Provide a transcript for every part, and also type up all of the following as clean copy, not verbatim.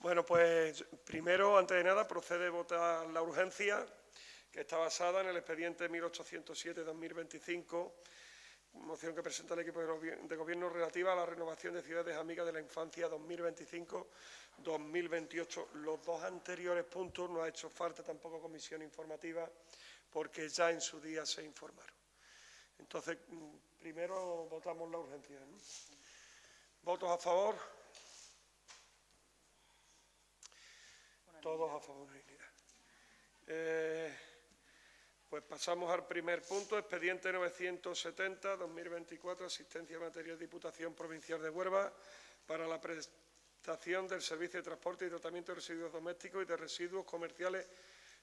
Bueno, pues primero, antes de nada, procede a votar la urgencia, que está basada en el expediente 1807-2025, moción que presenta el equipo de gobierno relativa a la renovación de Ciudades Amigas de la Infancia 2025-2028. Los dos anteriores puntos no ha hecho falta tampoco comisión informativa porque ya en su día se informaron. Entonces, primero votamos la urgencia, ¿no? ¿Votos a favor? Todos a favor. Pues pasamos al primer punto, expediente 970-2024, asistencia material Diputación Provincial de Huelva para la prestación del servicio de transporte y tratamiento de residuos domésticos y de residuos comerciales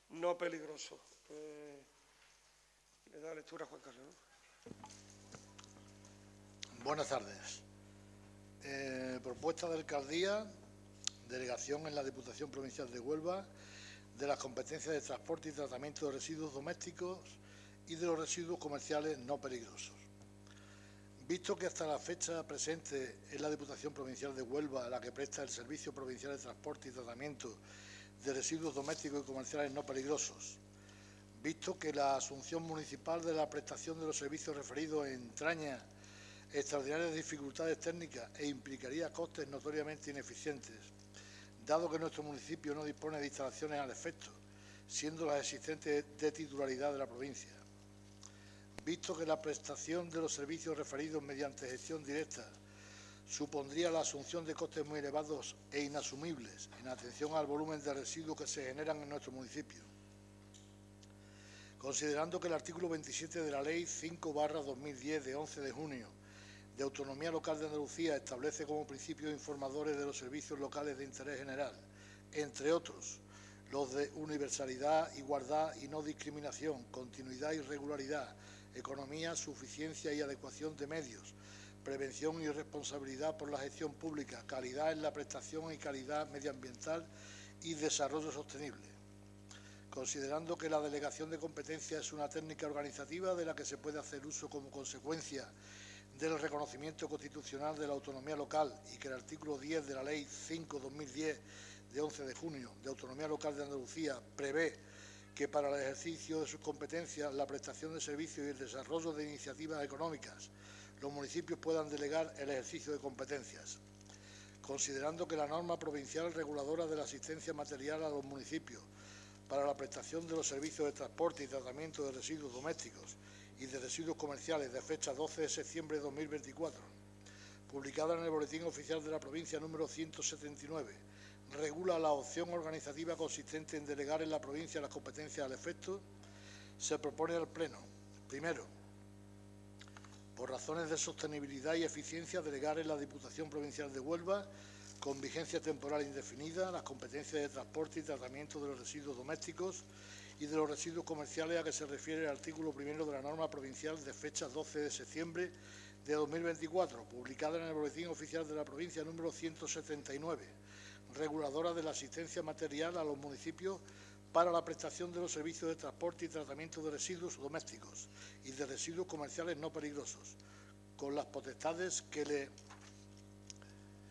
no peligrosos. Le da lectura a Juan Carlos, ¿no? Buenas tardes. Propuesta de alcaldía, delegación en la Diputación Provincial de Huelva, de las competencias de transporte y tratamiento de residuos domésticos y de los residuos comerciales no peligrosos. Visto que hasta la fecha presente es la Diputación Provincial de Huelva la que presta el Servicio Provincial de Transporte y Tratamiento de Residuos Domésticos y Comerciales no peligrosos, visto que la asunción municipal de la prestación de los servicios referidos entraña extraordinarias dificultades técnicas e implicaría costes notoriamente ineficientes, dado que nuestro municipio no dispone de instalaciones al efecto, siendo las existentes de titularidad de la provincia. Visto que la prestación de los servicios referidos mediante gestión directa supondría la asunción de costes muy elevados e inasumibles en atención al volumen de residuos que se generan en nuestro municipio. Considerando que el artículo 27 de la Ley 5/2010 de 11 de junio de Autonomía Local de Andalucía establece como principios informadores de los servicios locales de interés general, entre otros, los de universalidad, igualdad y no discriminación, continuidad y regularidad, economía, suficiencia y adecuación de medios, prevención y responsabilidad por la gestión pública, calidad en la prestación y calidad medioambiental y desarrollo sostenible. Considerando que la delegación de competencia es una técnica organizativa de la que se puede hacer uso como consecuencia del reconocimiento constitucional de la autonomía local y que el artículo 10 de la Ley 5/2010 de 11 de junio de Autonomía Local de Andalucía prevé que para el ejercicio de sus competencias, la prestación de servicios y el desarrollo de iniciativas económicas, los municipios puedan delegar el ejercicio de competencias. Considerando que la norma provincial reguladora de la asistencia material a los municipios para la prestación de los servicios de transporte y tratamiento de residuos domésticos y de residuos comerciales de fecha 12 de septiembre de 2024, publicada en el Boletín Oficial de la Provincia número 179, regula la opción organizativa consistente en delegar en la provincia las competencias al efecto, se propone al Pleno, primero, por razones de sostenibilidad y eficiencia, delegar en la Diputación Provincial de Huelva, con vigencia temporal indefinida, las competencias de transporte y tratamiento de los residuos domésticos y de los residuos comerciales a que se refiere el artículo primero de la norma provincial de fecha 12 de septiembre de 2024, publicada en el Boletín Oficial de la Provincia número 179, reguladora de la asistencia material a los municipios para la prestación de los servicios de transporte y tratamiento de residuos domésticos y de residuos comerciales no peligrosos, con las potestades que le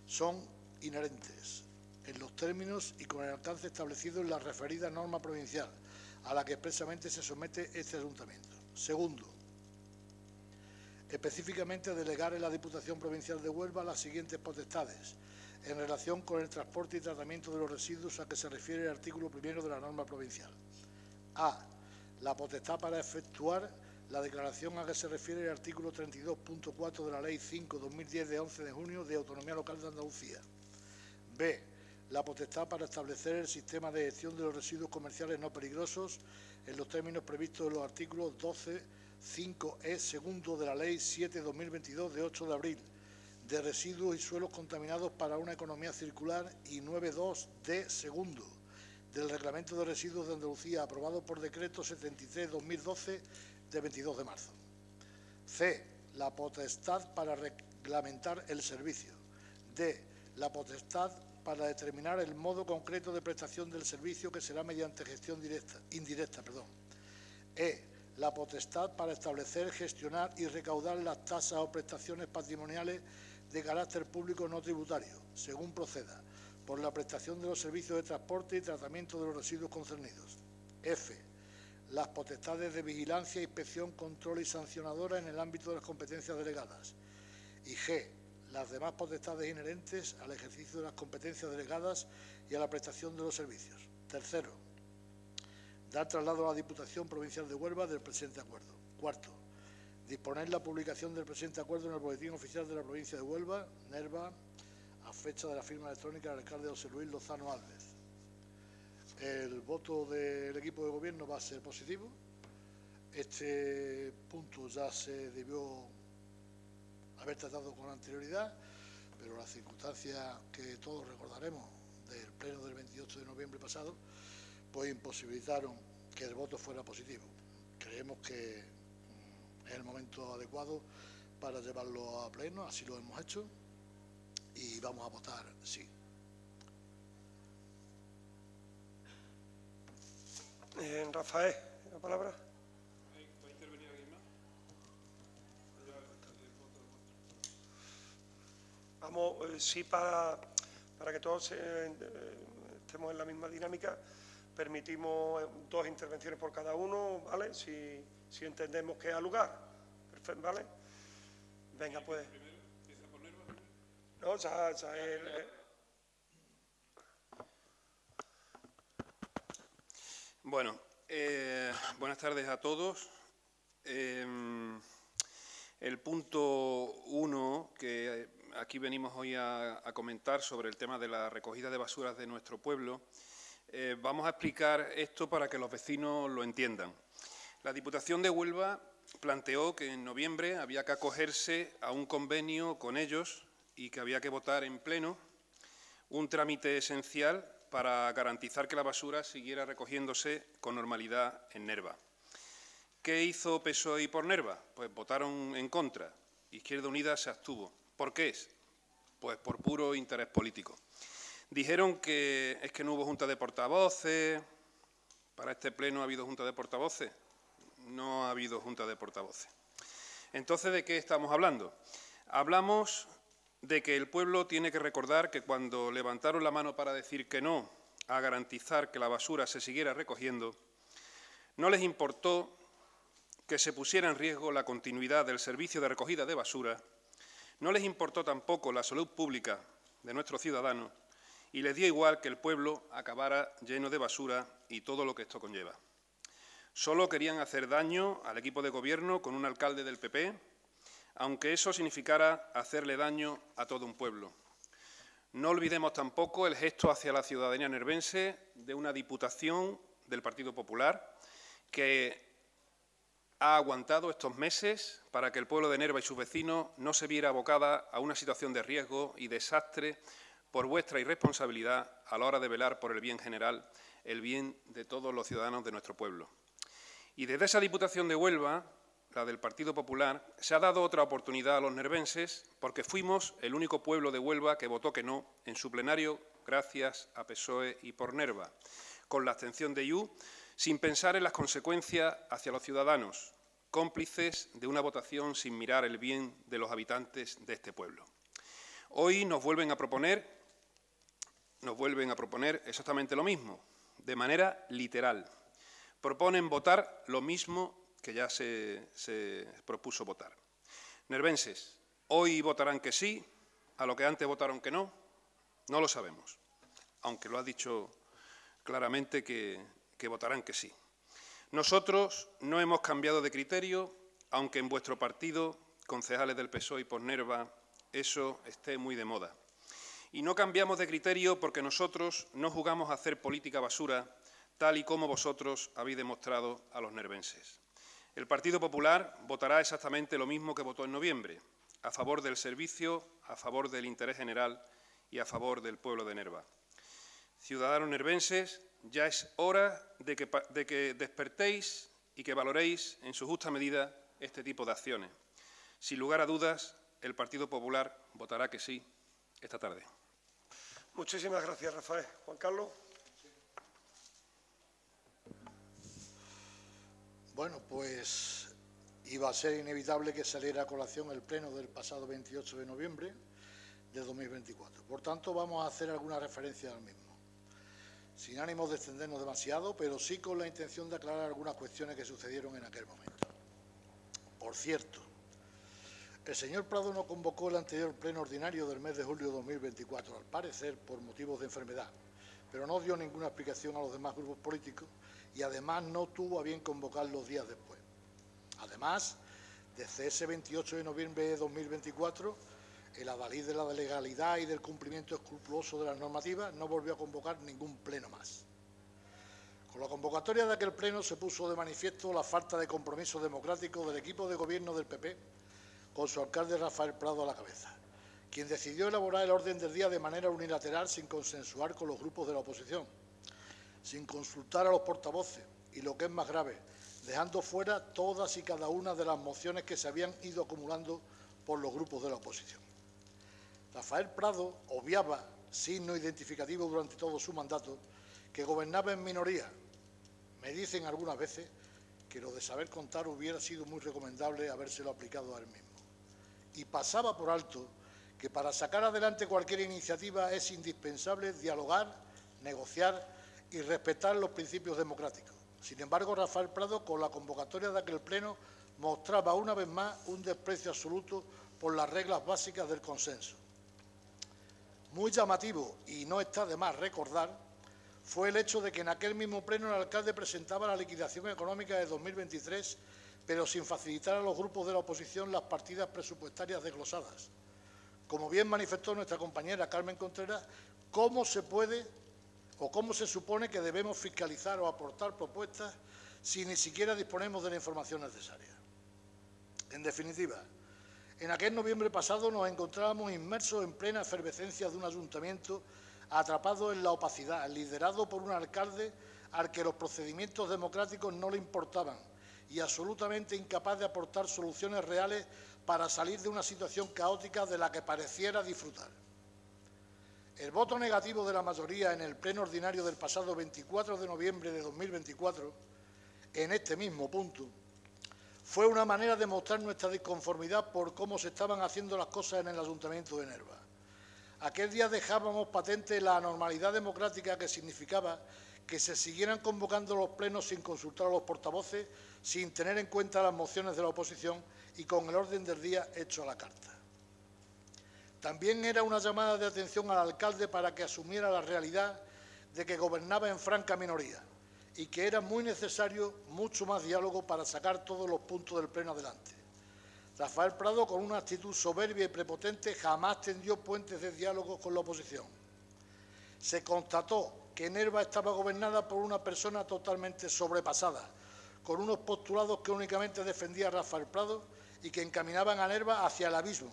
son inherentes, en los términos y con el alcance establecido en la referida norma provincial, a la que expresamente se somete este ayuntamiento. Segundo, específicamente delegar en la Diputación Provincial de Huelva las siguientes potestades en relación con el transporte y tratamiento de los residuos a que se refiere el artículo primero de la norma provincial. A. La potestad para efectuar la declaración a que se refiere el artículo 32.4 de la Ley 5/2010 de 11 de junio de Autonomía Local de Andalucía. B. La potestad para establecer el sistema de gestión de los residuos comerciales no peligrosos en los términos previstos en los artículos 12.5e segundo de la Ley 7/2022 de 8 de abril de residuos y suelos contaminados para una economía circular y 9.2d segundo del Reglamento de Residuos de Andalucía, aprobado por Decreto 73/2012 de 22 de marzo. C. La potestad para reglamentar el servicio. D. La potestad para determinar el modo concreto de prestación del servicio, que será mediante gestión indirecta. E. La potestad para establecer, gestionar y recaudar las tasas o prestaciones patrimoniales de carácter público no tributario, según proceda, por la prestación de los servicios de transporte y tratamiento de los residuos concernidos. F. Las potestades de vigilancia, inspección, control y sancionadora en el ámbito de las competencias delegadas. Y G. Las demás potestades inherentes al ejercicio de las competencias delegadas y a la prestación de los servicios. Tercero, dar traslado a la Diputación Provincial de Huelva del presente acuerdo. Cuarto, disponer la publicación del presente acuerdo en el Boletín Oficial de la Provincia de Huelva, NERVA, a fecha de la firma electrónica del alcalde José Luis Lozano Álvarez. El voto del equipo de gobierno va a ser positivo. Este punto ya se debió haber tratado con anterioridad, pero las circunstancias que todos recordaremos del pleno del 28 de noviembre pasado, pues imposibilitaron que el voto fuera positivo. Creemos que es el momento adecuado para llevarlo a pleno, así lo hemos hecho, y vamos a votar sí. Rafael, la palabra. ¿Va a intervenir alguien más? Vamos, sí, para que todos estemos en la misma dinámica, permitimos 2 intervenciones por cada uno, ¿vale? Si entendemos que ha lugar, perfecto, ¿vale? Venga, pues. ¿Primero? ¿Empieza por Nerva? No, ya Bueno, buenas tardes a todos. El punto 1 que aquí venimos hoy a comentar sobre el tema de la recogida de basuras de nuestro pueblo, vamos a explicar esto para que los vecinos lo entiendan. La Diputación de Huelva planteó que en noviembre había que acogerse a un convenio con ellos y que había que votar en pleno un trámite esencial para garantizar que la basura siguiera recogiéndose con normalidad en Nerva. ¿Qué hizo PSOE y por Nerva? Pues votaron en contra. Izquierda Unida se abstuvo. ¿Por qué es? Pues por puro interés político. Dijeron que es que no hubo junta de portavoces. ¿Para este pleno ha habido junta de portavoces? No ha habido junta de portavoces. Entonces, ¿de qué estamos hablando? Hablamos de que el pueblo tiene que recordar que cuando levantaron la mano para decir que no a garantizar que la basura se siguiera recogiendo, no les importó que se pusiera en riesgo la continuidad del servicio de recogida de basura, no les importó tampoco la salud pública de nuestros ciudadanos y les dio igual que el pueblo acabara lleno de basura y todo lo que esto conlleva. Solo querían hacer daño al equipo de gobierno con un alcalde del PP, aunque eso significara hacerle daño a todo un pueblo. No olvidemos tampoco el gesto hacia la ciudadanía nervense de una diputación del Partido Popular que ha aguantado estos meses para que el pueblo de Nerva y sus vecinos no se viera abocada a una situación de riesgo y desastre por vuestra irresponsabilidad a la hora de velar por el bien general, el bien de todos los ciudadanos de nuestro pueblo. Y desde esa Diputación de Huelva, la del Partido Popular, se ha dado otra oportunidad a los nervenses porque fuimos el único pueblo de Huelva que votó que no en su plenario gracias a PSOE y por Nerva, con la abstención de IU, sin pensar en las consecuencias hacia los ciudadanos, cómplices de una votación sin mirar el bien de los habitantes de este pueblo. Hoy nos vuelven a proponer exactamente lo mismo, de manera literal. Proponen votar lo mismo que ya se propuso votar. Nervenses, ¿hoy votarán que sí a lo que antes votaron que no? No lo sabemos, aunque lo ha dicho claramente que votarán que sí. Nosotros no hemos cambiado de criterio, aunque en vuestro partido, concejales del PSOE y por Nerva, eso esté muy de moda. Y no cambiamos de criterio porque nosotros no jugamos a hacer política basura, tal y como vosotros habéis demostrado a los nervenses. El Partido Popular votará exactamente lo mismo que votó en noviembre, a favor del servicio, a favor del interés general y a favor del pueblo de Nerva. Ciudadanos nervenses, ya es hora de que despertéis y que valoréis en su justa medida este tipo de acciones. Sin lugar a dudas, el Partido Popular votará que sí esta tarde. Muchísimas gracias, Rafael. Juan Carlos. Bueno, pues iba a ser inevitable que saliera a colación el pleno del pasado 28 de noviembre, de 2024. Por tanto, vamos a hacer alguna referencia al mismo, sin ánimo de extendernos demasiado, pero sí con la intención de aclarar algunas cuestiones que sucedieron en aquel momento. Por cierto, el señor Prado no convocó el anterior pleno ordinario del mes de julio de 2024, al parecer por motivos de enfermedad, pero no dio ninguna explicación a los demás grupos políticos y además no tuvo a bien convocar los días después. Además, desde ese 28 de noviembre de 2024, el adalid de la legalidad y del cumplimiento escrupuloso de las normativas no volvió a convocar ningún pleno más. Con la convocatoria de aquel pleno se puso de manifiesto la falta de compromiso democrático del equipo de gobierno del PP, con su alcalde Rafael Prado a la cabeza, quien decidió elaborar el orden del día de manera unilateral sin consensuar con los grupos de la oposición, sin consultar a los portavoces y, lo que es más grave, dejando fuera todas y cada una de las mociones que se habían ido acumulando por los grupos de la oposición. Rafael Prado obviaba, signo identificativo durante todo su mandato, que gobernaba en minoría. Me dicen algunas veces que lo de saber contar hubiera sido muy recomendable habérselo aplicado a él mismo. Y pasaba por alto que para sacar adelante cualquier iniciativa es indispensable dialogar, negociar y respetar los principios democráticos. Sin embargo, Rafael Prado, con la convocatoria de aquel pleno, mostraba una vez más un desprecio absoluto por las reglas básicas del consenso. Muy llamativo, y no está de más recordar, fue el hecho de que en aquel mismo pleno el alcalde presentaba la liquidación económica de 2023, pero sin facilitar a los grupos de la oposición las partidas presupuestarias desglosadas. Como bien manifestó nuestra compañera Carmen Contreras, ¿cómo se puede o cómo se supone que debemos fiscalizar o aportar propuestas si ni siquiera disponemos de la información necesaria? En definitiva, en aquel noviembre pasado nos encontrábamos inmersos en plena efervescencia de un ayuntamiento atrapado en la opacidad, liderado por un alcalde al que los procedimientos democráticos no le importaban y absolutamente incapaz de aportar soluciones reales para salir de una situación caótica de la que pareciera disfrutar. El voto negativo de la mayoría en el pleno ordinario del pasado 24 de noviembre de 2024, en este mismo punto, fue una manera de mostrar nuestra disconformidad por cómo se estaban haciendo las cosas en el Ayuntamiento de Nerva. Aquel día dejábamos patente la anormalidad democrática que significaba que se siguieran convocando los plenos sin consultar a los portavoces, sin tener en cuenta las mociones de la oposición y con el orden del día hecho a la carta. También era una llamada de atención al alcalde para que asumiera la realidad de que gobernaba en franca minoría y que era muy necesario mucho más diálogo para sacar todos los puntos del pleno adelante. Rafael Prado, con una actitud soberbia y prepotente, jamás tendió puentes de diálogo con la oposición. Se constató que Nerva estaba gobernada por una persona totalmente sobrepasada, con unos postulados que únicamente defendía Rafael Prado y que encaminaban a Nerva hacia el abismo.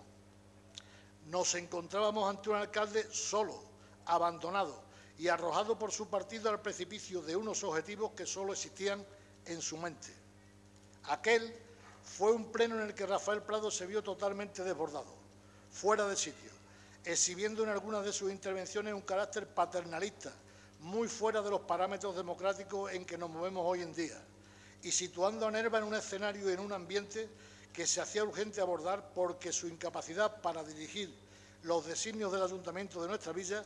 Nos encontrábamos ante un alcalde solo, abandonado y arrojado por su partido al precipicio de unos objetivos que solo existían en su mente. Aquel fue un pleno en el que Rafael Prado se vio totalmente desbordado, fuera de sitio, exhibiendo en algunas de sus intervenciones un carácter paternalista, muy fuera de los parámetros democráticos en que nos movemos hoy en día, y situando a Nerva en un escenario y en un ambiente que se hacía urgente abordar porque su incapacidad para dirigir los designios del ayuntamiento de nuestra villa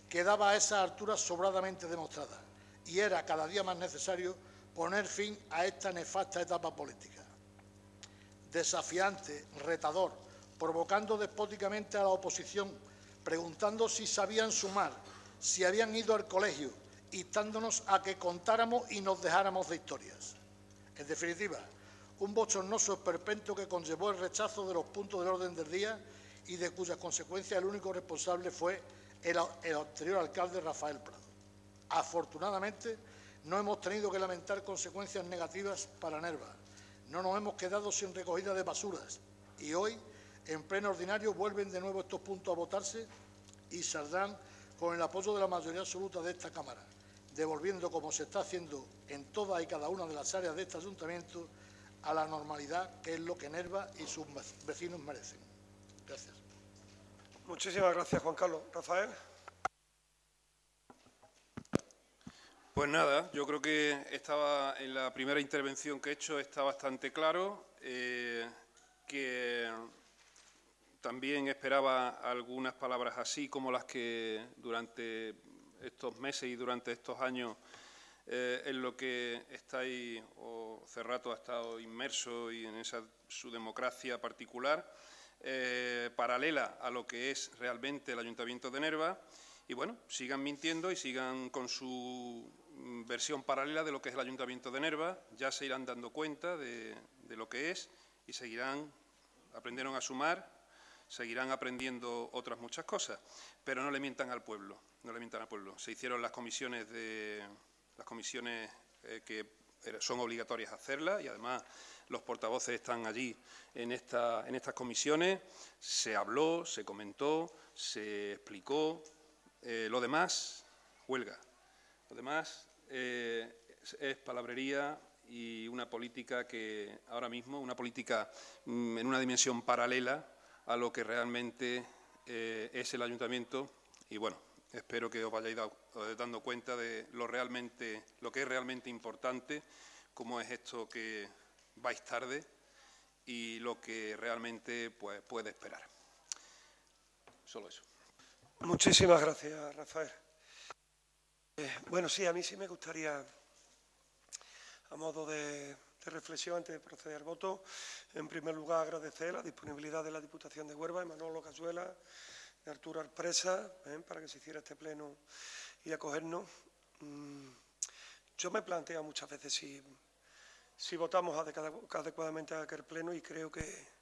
quedaba a esa altura sobradamente demostrada y era cada día más necesario poner fin a esta nefasta etapa política. Desafiante, retador, provocando despóticamente a la oposición, preguntando si sabían sumar, si habían ido al colegio, instándonos a que contáramos y nos dejáramos de historias. En definitiva, un bochornoso esperpento que conllevó el rechazo de los puntos del orden del día y de cuyas consecuencias el único responsable fue el anterior alcalde Rafael Prado. Afortunadamente, no hemos tenido que lamentar consecuencias negativas para Nerva. No nos hemos quedado sin recogida de basuras y hoy, en pleno ordinario, vuelven de nuevo estos puntos a votarse y saldrán con el apoyo de la mayoría absoluta de esta Cámara, devolviendo, como se está haciendo en todas y cada una de las áreas de este ayuntamiento, a la normalidad, que es lo que Nerva y sus vecinos merecen. Gracias. Muchísimas gracias, Juan Carlos. Rafael. Pues nada, yo creo que estaba en la primera intervención que he hecho está bastante claro, que también esperaba algunas palabras así como las que durante estos meses y durante estos años en lo que estáis, o Cerrato ha estado inmerso y en esa su democracia particular, paralela a lo que es realmente el Ayuntamiento de Nerva, y bueno, sigan mintiendo y sigan con su versión paralela de lo que es el Ayuntamiento de Nerva. Ya se irán dando cuenta de lo que es y seguirán, aprendieron a sumar, seguirán aprendiendo otras muchas cosas, pero no le mientan al pueblo, no le mientan al pueblo. Se hicieron las comisiones que son obligatorias hacerlas, y además los portavoces están allí en estas comisiones. Se habló, se comentó, se explicó. Lo demás, huelga. Lo demás es palabrería y una política que ahora mismo, una política en una dimensión paralela a lo que realmente es el Ayuntamiento. Y bueno, espero que os vayáis dando cuenta de lo que es realmente importante, cómo es esto que vais tarde y lo que realmente pues, puede esperar. Solo eso. Muchísimas gracias, Rafael. Bueno, sí, a mí sí me gustaría, a modo de reflexión antes de proceder al voto, en primer lugar agradecer la disponibilidad de la Diputación de Huelva, de Manolo Cazuela, de Arturo Arpresa, para que se hiciera este pleno y acogernos. Yo me planteo muchas veces si votamos adecuadamente a aquel pleno, y creo que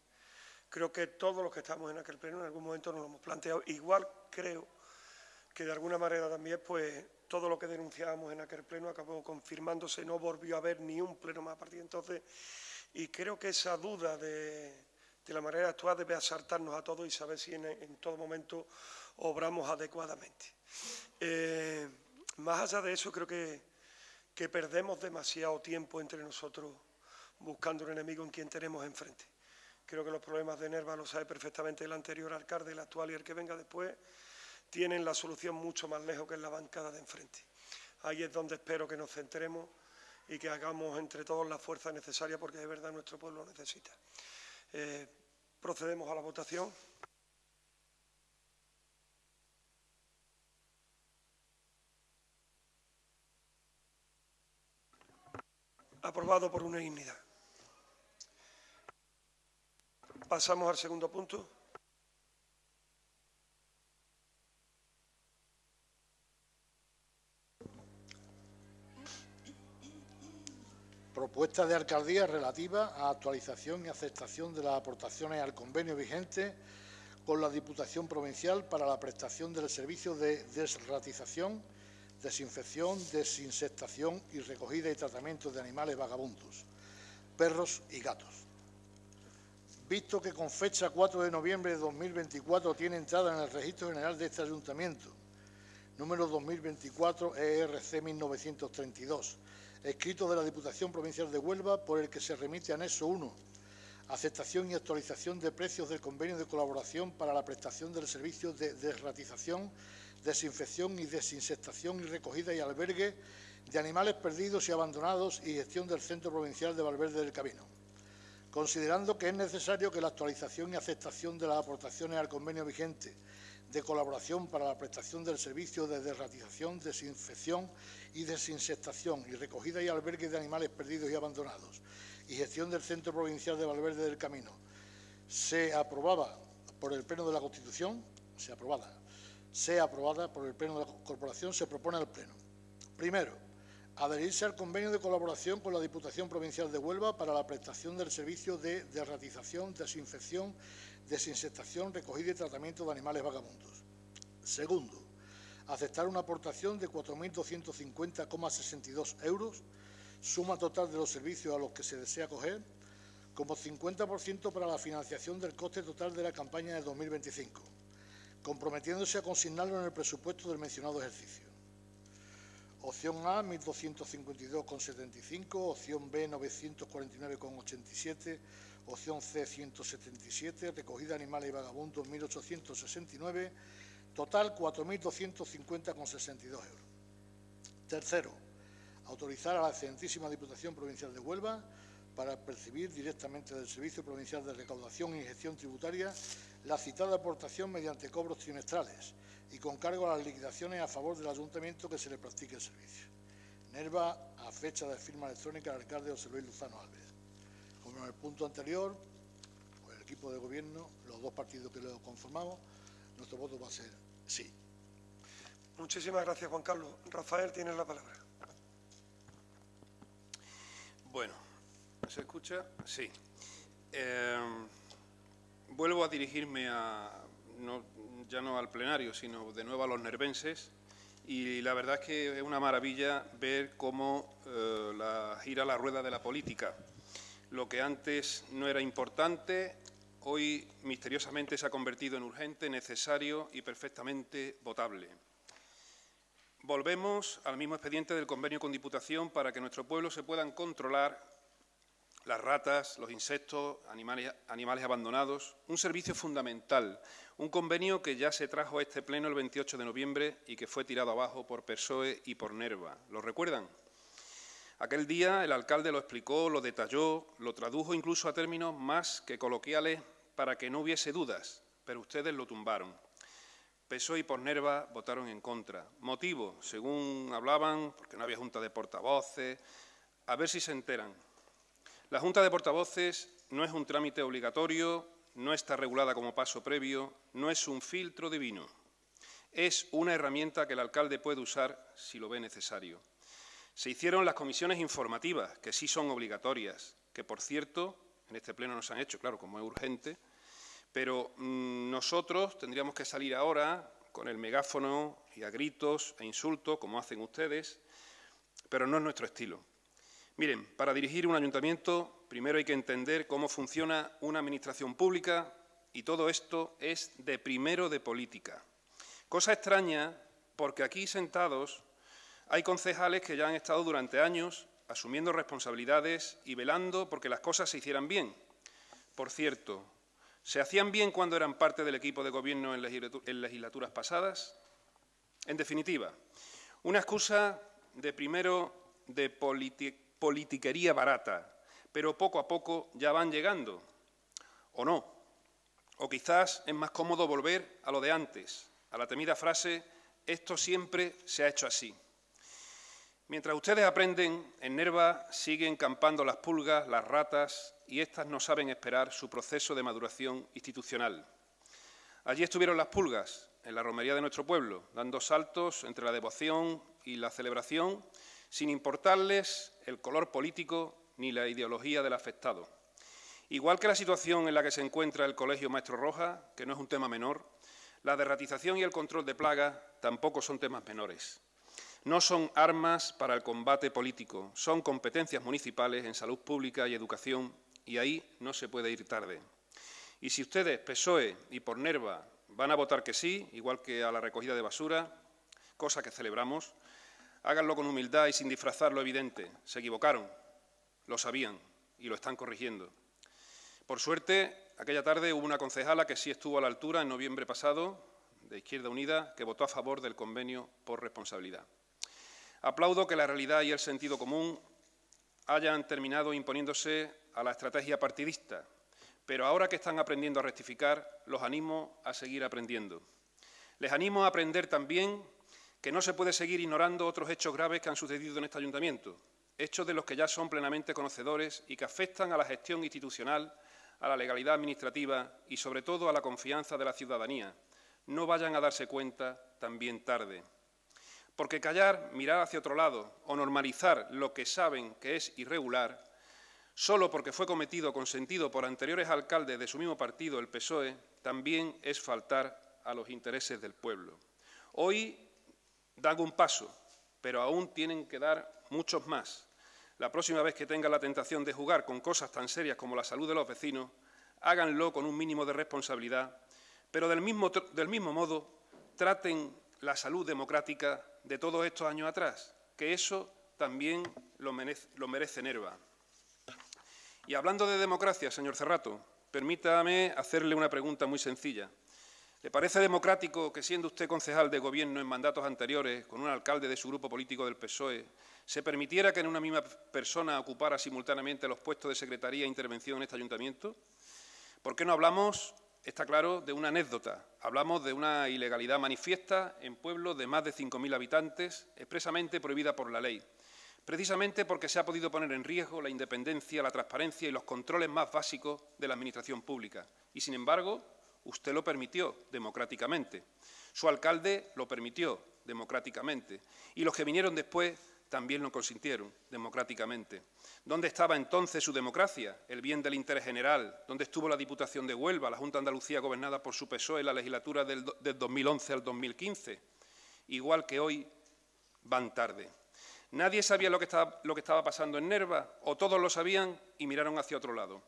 todos los que estamos en aquel pleno en algún momento nos lo hemos planteado. Igual creo que de alguna manera también pues todo lo que denunciábamos en aquel pleno acabó confirmándose, no volvió a haber ni un pleno más a partir de entonces, y creo que esa duda de la manera de actuar debe asaltarnos a todos y saber si en todo momento obramos adecuadamente. Más allá de eso, creo que perdemos demasiado tiempo entre nosotros buscando un enemigo en quien tenemos enfrente. Creo que los problemas de Nerva, lo sabe perfectamente el anterior alcalde, el actual y el que venga después, tienen la solución mucho más lejos que en la bancada de enfrente. Ahí es donde espero que nos centremos y que hagamos entre todos la fuerza necesaria, porque de verdad nuestro pueblo lo necesita. Procedemos a la votación. Aprobado por unanimidad. Pasamos al segundo punto. Propuesta de alcaldía relativa a actualización y aceptación de las aportaciones al convenio vigente con la Diputación Provincial para la prestación del servicio de desratización, desinfección, desinsectación y recogida y tratamiento de animales vagabundos, perros y gatos. Visto que con fecha 4 de noviembre de 2024 tiene entrada en el Registro General de este Ayuntamiento, número 2024 ERC 1932, escrito de la Diputación Provincial de Huelva, por el que se remite anexo 1, aceptación y actualización de precios del convenio de colaboración para la prestación del servicio de desratización, desinfección y desinsectación y recogida y albergue de animales perdidos y abandonados y gestión del Centro Provincial de Valverde del Camino. Considerando que es necesario que la actualización y aceptación de las aportaciones al convenio vigente de colaboración para la prestación del servicio de desratización, desinfección y desinsectación y recogida y albergue de animales perdidos y abandonados y gestión del Centro Provincial de Valverde del Camino sea aprobada por el Pleno de la Constitución, sea aprobada por el Pleno de la Corporación, se propone al Pleno. Primero, adherirse al convenio de colaboración con la Diputación Provincial de Huelva para la prestación del servicio de desratización, desinfección, desinsectación, recogida y tratamiento de animales vagabundos. Segundo, aceptar una aportación de 4.250,62 euros, suma total de los servicios a los que se desea acoger, como 50% para la financiación del coste total de la campaña de 2025, comprometiéndose a consignarlo en el presupuesto del mencionado ejercicio. Opción A, 1.252,75, opción B, 949,87, opción C, 177, recogida de animales y vagabundos, 1.869, total 4.250,62 euros. Tercero, autorizar a la excelentísima Diputación Provincial de Huelva para percibir directamente del Servicio Provincial de Recaudación y Gestión Tributaria la citada aportación mediante cobros trimestrales y con cargo a las liquidaciones a favor del Ayuntamiento que se le practique el servicio. Nerva, a fecha de firma electrónica del alcalde José Luis Luzano Álvarez. Como en el punto anterior, el equipo de gobierno, los dos partidos que lo conformamos, nuestro voto va a ser sí. Muchísimas gracias, Juan Carlos. Rafael, tienes la palabra. Bueno, ¿se escucha? Sí. Vuelvo a dirigirme ya no al plenario, sino de nuevo a los nervenses. Y la verdad es que es una maravilla ver cómo gira la rueda de la política. Lo que antes no era importante, hoy misteriosamente se ha convertido en urgente, necesario y perfectamente votable. Volvemos al mismo expediente del convenio con Diputación para que en nuestro pueblo se puedan controlar las ratas, los insectos, animales abandonados, un servicio fundamental, un convenio que ya se trajo a este pleno el 28 de noviembre y que fue tirado abajo por PSOE y por Nerva. ¿Lo recuerdan? Aquel día el alcalde lo explicó, lo detalló, lo tradujo incluso a términos más que coloquiales para que no hubiese dudas, pero ustedes lo tumbaron. PSOE y por Nerva votaron en contra. Motivo, según hablaban, porque no había junta de portavoces, a ver si se enteran. La Junta de Portavoces no es un trámite obligatorio, no está regulada como paso previo, no es un filtro divino. Es una herramienta que el alcalde puede usar si lo ve necesario. Se hicieron las comisiones informativas, que sí son obligatorias, que, por cierto, en este pleno no se han hecho, claro, como es urgente, pero nosotros tendríamos que salir ahora con el megáfono y a gritos e insultos, como hacen ustedes, pero no es nuestro estilo. Miren, para dirigir un ayuntamiento, primero hay que entender cómo funciona una administración pública y todo esto es de primero de política. Cosa extraña, porque aquí sentados hay concejales que ya han estado durante años asumiendo responsabilidades y velando porque las cosas se hicieran bien. Por cierto, ¿se hacían bien cuando eran parte del equipo de gobierno en legislaturas pasadas? En definitiva, una excusa de primero de politiquería barata, pero poco a poco ya van llegando, ¿o no? O quizás es más cómodo volver a lo de antes, a la temida frase «esto siempre se ha hecho así». Mientras ustedes aprenden, en Nerva siguen campando las pulgas, las ratas, y éstas no saben esperar su proceso de maduración institucional. Allí estuvieron las pulgas, en la romería de nuestro pueblo, dando saltos entre la devoción y la celebración, sin importarles el color político ni la ideología del afectado. Igual que la situación en la que se encuentra el Colegio Maestro Rojas, que no es un tema menor, la derratización y el control de plagas tampoco son temas menores. No son armas para el combate político, son competencias municipales en salud pública y educación, y ahí no se puede ir tarde. Y si ustedes, PSOE y por Nerva, van a votar que sí, igual que a la recogida de basura, cosa que celebramos, háganlo con humildad y sin disfrazar lo evidente. Se equivocaron, lo sabían y lo están corrigiendo. Por suerte, aquella tarde hubo una concejala que sí estuvo a la altura en noviembre pasado, de Izquierda Unida, que votó a favor del convenio por responsabilidad. Aplaudo que la realidad y el sentido común hayan terminado imponiéndose a la estrategia partidista, pero ahora que están aprendiendo a rectificar, los animo a seguir aprendiendo. Les animo a aprender también que no se puede seguir ignorando otros hechos graves que han sucedido en este ayuntamiento, hechos de los que ya son plenamente conocedores y que afectan a la gestión institucional, a la legalidad administrativa y, sobre todo, a la confianza de la ciudadanía. No vayan a darse cuenta también tarde. Porque callar, mirar hacia otro lado o normalizar lo que saben que es irregular, solo porque fue cometido consentido por anteriores alcaldes de su mismo partido, el PSOE, también es faltar a los intereses del pueblo. Hoy dan un paso, pero aún tienen que dar muchos más. La próxima vez que tengan la tentación de jugar con cosas tan serias como la salud de los vecinos, háganlo con un mínimo de responsabilidad, pero del mismo modo traten la salud democrática de todos estos años atrás, que eso también lo merece Nerva. Y hablando de democracia, señor Cerrato, permítame hacerle una pregunta muy sencilla. ¿Le parece democrático que, siendo usted concejal de Gobierno en mandatos anteriores, con un alcalde de su grupo político del PSOE, se permitiera que en una misma persona ocupara simultáneamente los puestos de secretaría e intervención en este ayuntamiento? ¿Por qué no hablamos, está claro, de una anécdota? Hablamos de una ilegalidad manifiesta en pueblos de más de 5.000 habitantes, expresamente prohibida por la ley, precisamente porque se ha podido poner en riesgo la independencia, la transparencia y los controles más básicos de la Administración pública. Y, sin embargo, usted lo permitió democráticamente. Su alcalde lo permitió democráticamente. Y los que vinieron después también lo consintieron democráticamente. ¿Dónde estaba entonces su democracia, el bien del interés general? ¿Dónde estuvo la Diputación de Huelva, la Junta de Andalucía gobernada por su PSOE en la legislatura del 2011 al 2015? Igual que hoy, van tarde. ¿Nadie sabía lo que estaba pasando en Nerva? ¿O todos lo sabían y miraron hacia otro lado?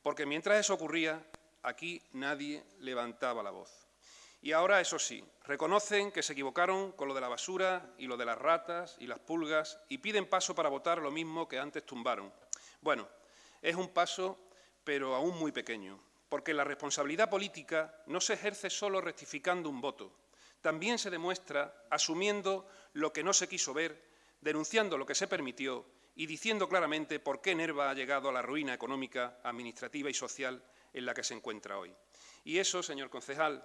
Porque mientras eso ocurría, aquí nadie levantaba la voz. Y ahora, eso sí, reconocen que se equivocaron con lo de la basura y lo de las ratas y las pulgas y piden paso para votar lo mismo que antes tumbaron. Bueno, es un paso, pero aún muy pequeño, porque la responsabilidad política no se ejerce solo rectificando un voto. También se demuestra asumiendo lo que no se quiso ver, denunciando lo que se permitió y diciendo claramente por qué Nerva ha llegado a la ruina económica, administrativa y social en la que se encuentra hoy. Y eso, señor concejal,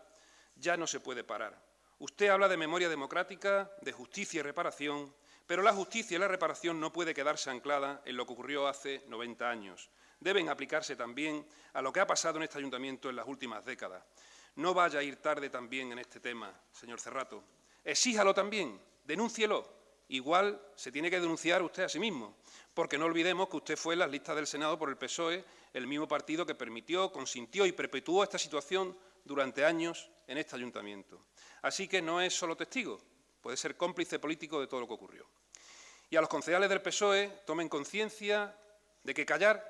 ya no se puede parar. Usted habla de memoria democrática, de justicia y reparación, pero la justicia y la reparación no puede quedarse anclada en lo que ocurrió hace 90 años. Deben aplicarse también a lo que ha pasado en este ayuntamiento en las últimas décadas. No vaya a ir tarde también en este tema, señor Cerrato. Exíjalo también, denúncielo. Igual se tiene que denunciar usted a sí mismo, porque no olvidemos que usted fue en las listas del Senado por el PSOE, el mismo partido que permitió, consintió y perpetuó esta situación durante años en este ayuntamiento. Así que no es solo testigo, puede ser cómplice político de todo lo que ocurrió. Y a los concejales del PSOE tomen conciencia de que callar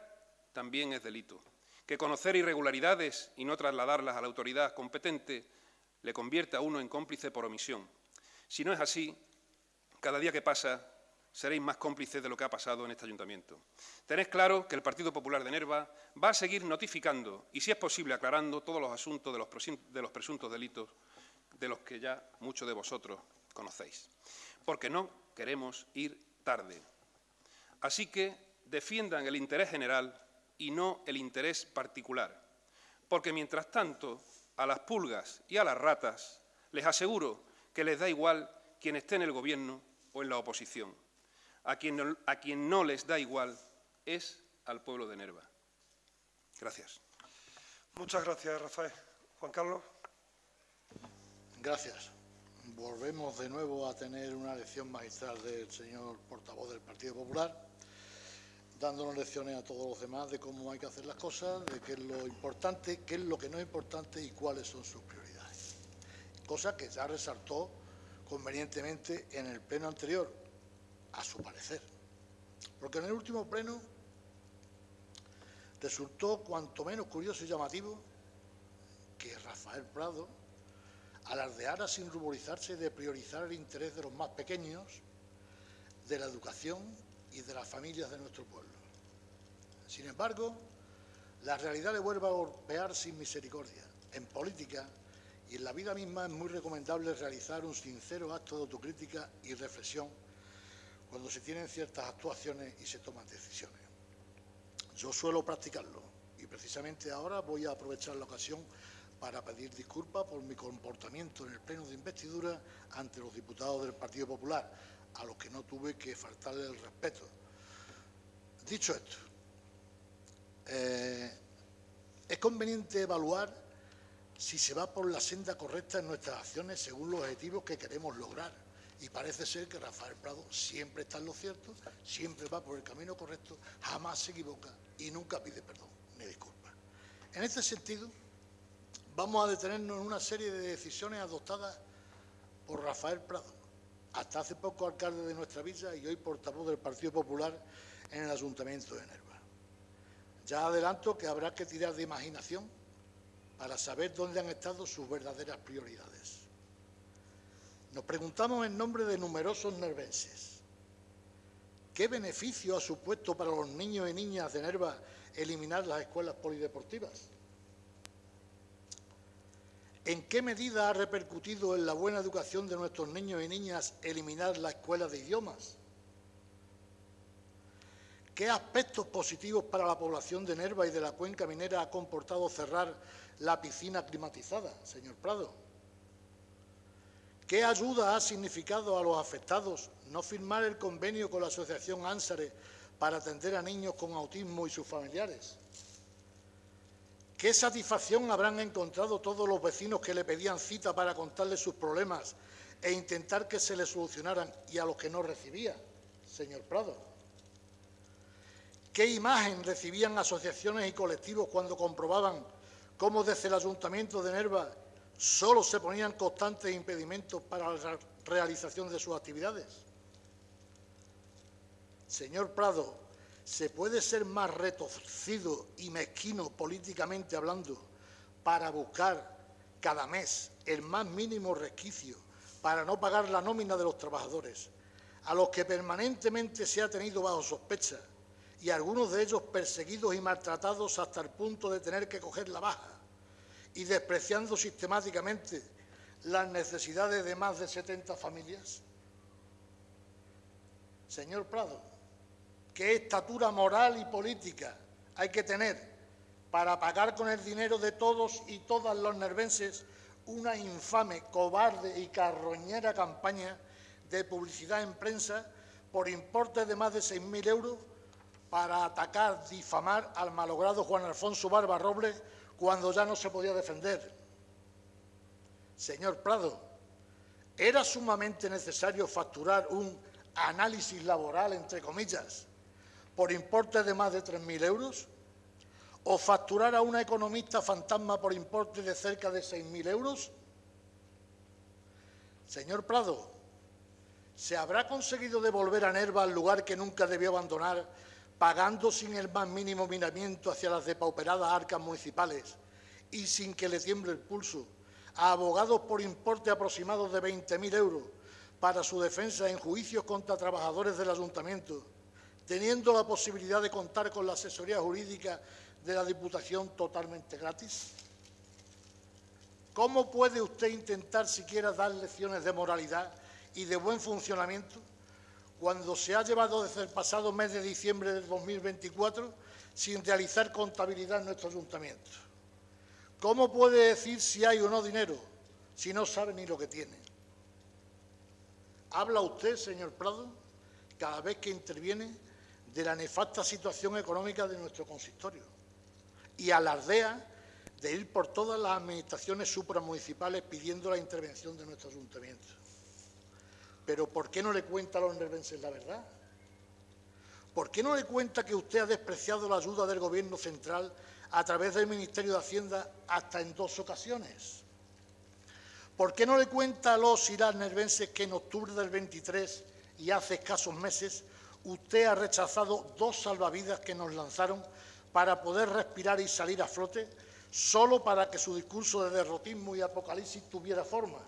también es delito, que conocer irregularidades y no trasladarlas a la autoridad competente le convierte a uno en cómplice por omisión. Si no es así, cada día que pasa seréis más cómplices de lo que ha pasado en este ayuntamiento. Tened claro que el Partido Popular de Nerva va a seguir notificando y, si es posible, aclarando todos los asuntos de los presuntos delitos de los que ya muchos de vosotros conocéis, porque no queremos ir tarde. Así que defiendan el interés general y no el interés particular, porque, mientras tanto, a las pulgas y a las ratas les aseguro que les da igual quien esté en el Gobierno o en la oposición. A quien no les da igual es al pueblo de Nerva. Gracias. Muchas gracias, Rafael. Juan Carlos. Gracias. Volvemos de nuevo a tener una lección magistral del señor portavoz del Partido Popular, dándonos lecciones a todos los demás de cómo hay que hacer las cosas, de qué es lo importante, qué es lo que no es importante y cuáles son sus prioridades. Cosa que ya resaltó convenientemente en el pleno anterior, a su parecer. Porque en el último pleno resultó cuanto menos curioso y llamativo que Rafael Prado alardeara sin ruborizarse de priorizar el interés de los más pequeños, de la educación y de las familias de nuestro pueblo. Sin embargo, la realidad le vuelve a golpear sin misericordia. En política y en la vida misma es muy recomendable realizar un sincero acto de autocrítica y reflexión cuando se tienen ciertas actuaciones y se toman decisiones. Yo suelo practicarlo y precisamente ahora voy a aprovechar la ocasión para pedir disculpas por mi comportamiento en el pleno de investidura ante los diputados del Partido Popular, a los que no tuve que faltarle el respeto. Dicho esto, es conveniente evaluar si se va por la senda correcta en nuestras acciones según los objetivos que queremos lograr. Y parece ser que Rafael Prado siempre está en lo cierto, siempre va por el camino correcto, jamás se equivoca y nunca pide perdón ni disculpas. En este sentido, vamos a detenernos en una serie de decisiones adoptadas por Rafael Prado, hasta hace poco alcalde de nuestra villa y hoy portavoz del Partido Popular en el Ayuntamiento de Nerva. Ya adelanto que habrá que tirar de imaginación para saber dónde han estado sus verdaderas prioridades. Nos preguntamos en nombre de numerosos nervenses, ¿qué beneficio ha supuesto para los niños y niñas de Nerva eliminar las escuelas polideportivas? ¿En qué medida ha repercutido en la buena educación de nuestros niños y niñas eliminar la escuela de idiomas? ¿Qué aspectos positivos para la población de Nerva y de la cuenca minera ha comportado cerrar la piscina climatizada, señor Prado? ¿Qué ayuda ha significado a los afectados no firmar el convenio con la asociación Ánsare para atender a niños con autismo y sus familiares? ¿Qué satisfacción habrán encontrado todos los vecinos que le pedían cita para contarles sus problemas e intentar que se les solucionaran y a los que no recibía, señor Prado? ¿Qué imagen recibían asociaciones y colectivos cuando comprobaban cómo desde el Ayuntamiento de Nerva solo se ponían constantes impedimentos para la realización de sus actividades? Señor Prado, ¿se puede ser más retorcido y mezquino políticamente hablando para buscar cada mes el más mínimo resquicio para no pagar la nómina de los trabajadores, a los que permanentemente se ha tenido bajo sospecha y algunos de ellos perseguidos y maltratados hasta el punto de tener que coger la baja y despreciando sistemáticamente las necesidades de más de 70 familias? Señor Prado, ¿qué estatura moral y política hay que tener para pagar con el dinero de todos y todas los nervenses una infame, cobarde y carroñera campaña de publicidad en prensa por importes de más de 6.000 euros para atacar, difamar al malogrado Juan Alfonso Barba Robles cuando ya no se podía defender? Señor Prado, ¿era sumamente necesario facturar un análisis laboral, entre comillas, por importe de más de 3.000 euros? ¿O facturar a una economista fantasma por importe de cerca de 6.000 euros? Señor Prado, ¿se habrá conseguido devolver a Nerva al lugar que nunca debió abandonar, pagando sin el más mínimo miramiento hacia las depauperadas arcas municipales y sin que le tiemble el pulso a abogados por importe aproximado de 20.000 euros para su defensa en juicios contra trabajadores del Ayuntamiento, teniendo la posibilidad de contar con la asesoría jurídica de la Diputación totalmente gratis? ¿Cómo puede usted intentar siquiera dar lecciones de moralidad y de buen funcionamiento cuando se ha llevado desde el pasado mes de diciembre del 2024 sin realizar contabilidad en nuestro Ayuntamiento? ¿Cómo puede decir si hay o no dinero si no sabe ni lo que tiene? Habla usted, señor Prado, cada vez que interviene, de la nefasta situación económica de nuestro consistorio y alardea de ir por todas las administraciones supramunicipales pidiendo la intervención de nuestro Ayuntamiento. Pero ¿por qué no le cuenta a los nervenses la verdad? ¿Por qué no le cuenta que usted ha despreciado la ayuda del Gobierno central a través del Ministerio de Hacienda hasta en 2 ocasiones? ¿Por qué no le cuenta a los y las nervenses que en octubre del 23 y hace escasos meses usted ha rechazado 2 salvavidas que nos lanzaron para poder respirar y salir a flote, solo para que su discurso de derrotismo y apocalipsis tuviera forma?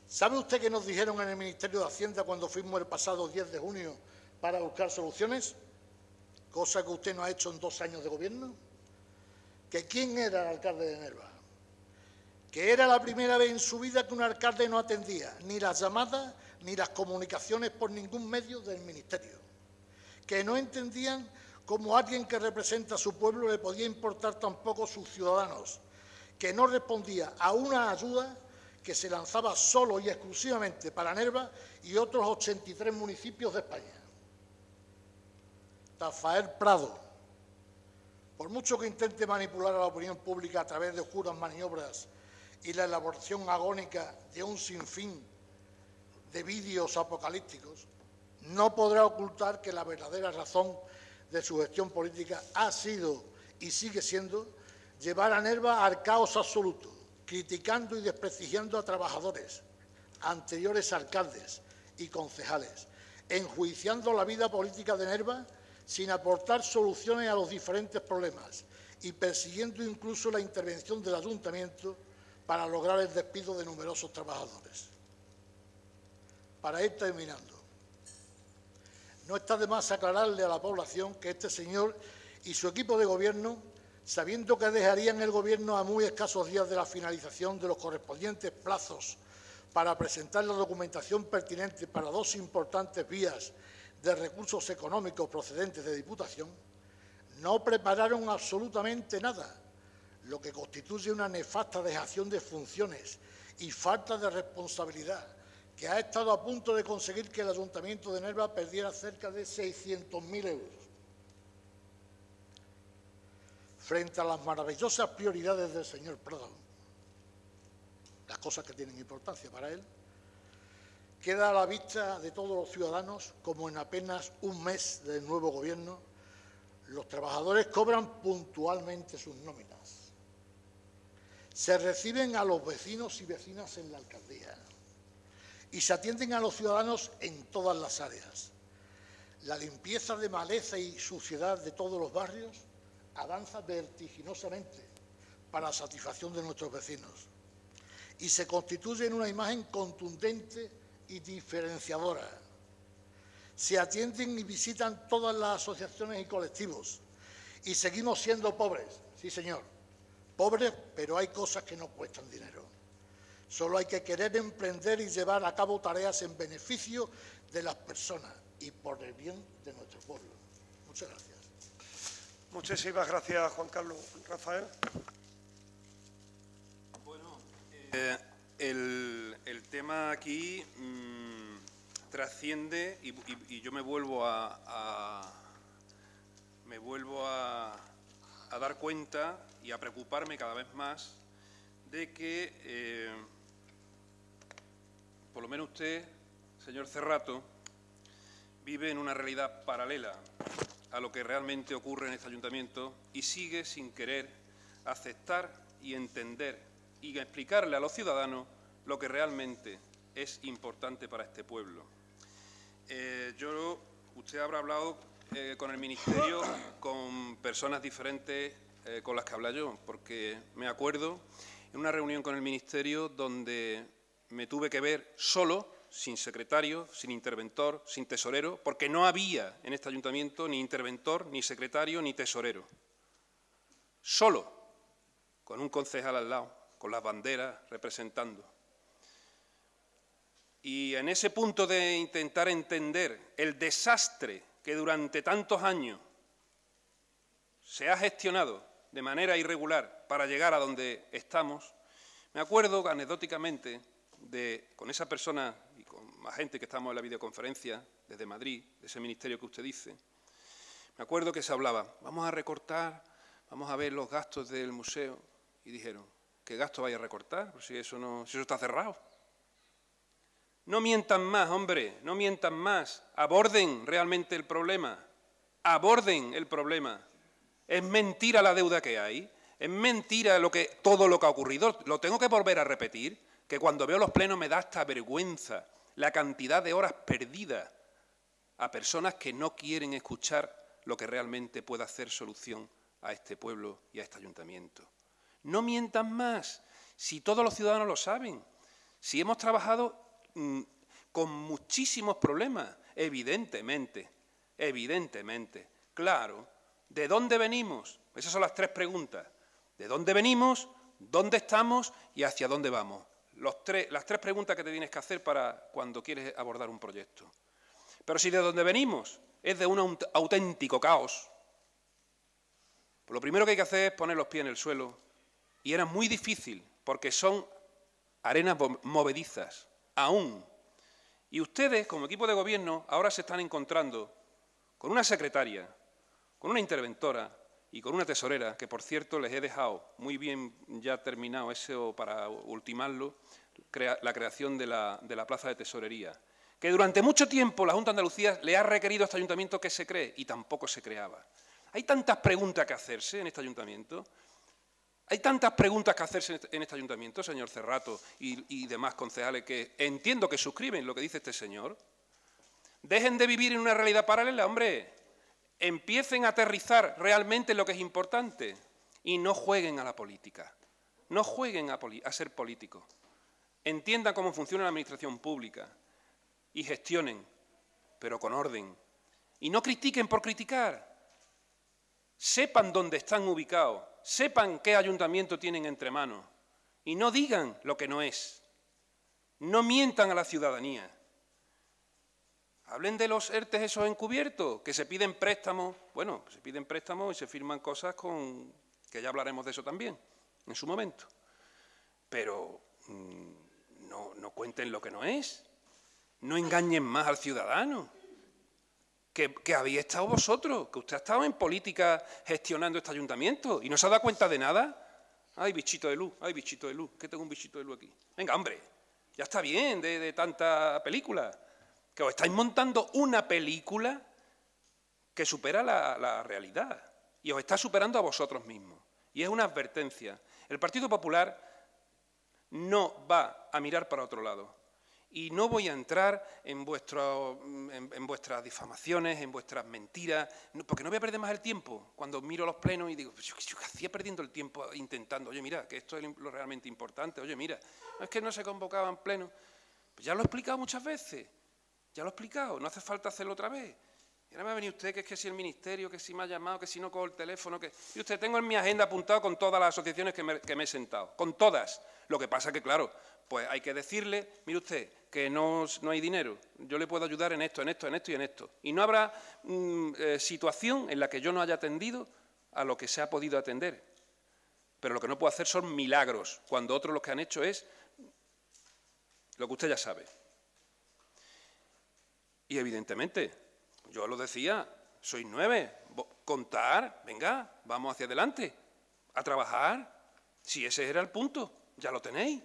¿Sabe usted qué nos dijeron en el Ministerio de Hacienda cuando fuimos el pasado 10 de junio para buscar soluciones? Cosa que usted no ha hecho en 2 años de gobierno. ¿Que quién era el alcalde de Nerva? Que era la primera vez en su vida que un alcalde no atendía ni las llamadas ni las comunicaciones por ningún medio del ministerio. Que no entendían cómo a alguien que representa a su pueblo le podía importar tampoco sus ciudadanos. Que no respondía a una ayuda que se lanzaba solo y exclusivamente para Nerva y otros 83 municipios de España. Rafael Prado, por mucho que intente manipular a la opinión pública a través de oscuras maniobras y la elaboración agónica de un sinfín de vídeos apocalípticos, no podrá ocultar que la verdadera razón de su gestión política ha sido y sigue siendo llevar a Nerva al caos absoluto, criticando y desprestigiando a trabajadores, anteriores alcaldes y concejales, enjuiciando la vida política de Nerva sin aportar soluciones a los diferentes problemas y persiguiendo incluso la intervención del Ayuntamiento para lograr el despido de numerosos trabajadores. Para ir terminando, no está de más aclararle a la población que este señor y su equipo de gobierno sabiendo que dejarían el Gobierno a muy escasos días de la finalización de los correspondientes plazos para presentar la documentación pertinente para dos importantes vías de recursos económicos procedentes de Diputación, no prepararon absolutamente nada, lo que constituye una nefasta dejación de funciones y falta de responsabilidad, que ha estado a punto de conseguir que el Ayuntamiento de Nerva perdiera cerca de 600.000 euros. Frente a las maravillosas prioridades del señor Prado, las cosas que tienen importancia para él, queda a la vista de todos los ciudadanos como en apenas un mes del nuevo Gobierno los trabajadores cobran puntualmente sus nóminas, se reciben a los vecinos y vecinas en la alcaldía y se atienden a los ciudadanos en todas las áreas. La limpieza de maleza y suciedad de todos los barrios avanza vertiginosamente para la satisfacción de nuestros vecinos y se constituye en una imagen contundente y diferenciadora. Se atienden y visitan todas las asociaciones y colectivos y seguimos siendo pobres, sí señor, pobres, pero hay cosas que no cuestan dinero. Solo hay que querer emprender y llevar a cabo tareas en beneficio de las personas y por el bien de nuestro pueblo. Muchas gracias. Muchísimas gracias, Juan Carlos. Rafael. Bueno, el tema aquí trasciende y yo me vuelvo a dar cuenta y a preocuparme cada vez más de que, por lo menos usted, señor Cerrato, vive en una realidad paralela a lo que realmente ocurre en este ayuntamiento y sigue sin querer aceptar y entender y explicarle a los ciudadanos lo que realmente es importante para este pueblo. Usted habrá hablado con el Ministerio, con personas diferentes con las que habla yo, porque me acuerdo en una reunión con el Ministerio donde me tuve que ver solo, sin secretario, sin interventor, sin tesorero, porque no había en este ayuntamiento ni interventor, ni secretario, ni tesorero. Solo, con un concejal al lado, con las banderas representando. Y en ese punto de intentar entender el desastre que durante tantos años se ha gestionado de manera irregular para llegar a donde estamos, me acuerdo anecdóticamente con esa persona y con más gente que estamos en la videoconferencia desde Madrid, de ese ministerio que usted dice, me acuerdo que se hablaba, vamos a recortar, vamos a ver los gastos del museo, y dijeron, ¿qué gasto vaya a recortar? Pues si eso está cerrado. No mientan más, hombre, no mientan más. Aborden realmente el problema. Aborden el problema. Es mentira la deuda que hay. Es mentira todo lo que ha ocurrido. Lo tengo que volver a repetir, que cuando veo los plenos me da hasta vergüenza la cantidad de horas perdidas a personas que no quieren escuchar lo que realmente puede hacer solución a este pueblo y a este ayuntamiento. No mientan más, si todos los ciudadanos lo saben. Si hemos trabajado con muchísimos problemas, evidentemente, claro. ¿De dónde venimos? Esas son las tres preguntas. ¿De dónde venimos? ¿Dónde estamos? ¿Y hacia dónde vamos? Las tres preguntas que te tienes que hacer para cuando quieres abordar un proyecto. Pero si de dónde venimos es de un auténtico caos, pues lo primero que hay que hacer es poner los pies en el suelo. Y era muy difícil, porque son arenas movedizas, aún. Y ustedes, como equipo de gobierno, ahora se están encontrando con una secretaria, con una interventora y con una tesorera, que por cierto les he dejado muy bien ya terminado eso para ultimarlo, la creación de la plaza de tesorería, que durante mucho tiempo la Junta de Andalucía le ha requerido a este ayuntamiento que se cree y tampoco se creaba. Hay tantas preguntas que hacerse en este ayuntamiento. Hay tantas preguntas que hacerse en este ayuntamiento, señor Cerrato y demás concejales, que entiendo que suscriben lo que dice este señor. Dejen de vivir en una realidad paralela, hombre. Empiecen a aterrizar realmente lo que es importante y no jueguen a la política. No jueguen a ser políticos. Entiendan cómo funciona la administración pública y gestionen, pero con orden. Y no critiquen por criticar. Sepan dónde están ubicados sepan qué ayuntamiento tienen entre manos y no digan lo que no es. No mientan a la ciudadanía. Hablen de los ERTE esos encubiertos, que se piden préstamos. Bueno, se piden préstamos y se firman cosas que ya hablaremos de eso también, en su momento. Pero no cuenten lo que no es. No engañen más al ciudadano. Que habéis estado vosotros, que usted ha estado en política gestionando este ayuntamiento y no se ha dado cuenta de nada. Ay, bichito de luz, que tengo un bichito de luz aquí. Venga, hombre, ya está bien de tanta película. Que os estáis montando una película que supera la realidad y os está superando a vosotros mismos. Y es una advertencia. El Partido Popular no va a mirar para otro lado. Y no voy a entrar en vuestras difamaciones, en vuestras mentiras, porque no voy a perder más el tiempo. Cuando miro los plenos y digo, pues yo hacía perdiendo el tiempo intentando, oye, mira, que esto es lo realmente importante, oye, mira, no es que no se convocaban plenos. Pues ya lo he explicado muchas veces, ya lo he explicado, no hace falta hacerlo otra vez. Y ahora me va a venir usted, que es que si el ministerio, que si me ha llamado, que si no cojo el teléfono, que... Y usted, tengo en mi agenda apuntado con todas las asociaciones que me he sentado, con todas. Lo que pasa que, claro, pues hay que decirle, mire usted, que no hay dinero, yo le puedo ayudar en esto, en esto, en esto y en esto. Y no habrá situación en la que yo no haya atendido a lo que se ha podido atender. Pero lo que no puedo hacer son milagros, cuando otros lo que han hecho es lo que usted ya sabe. Y evidentemente, yo lo decía, sois 9, contar, venga, vamos hacia adelante, a trabajar. Si ese era el punto, ya lo tenéis.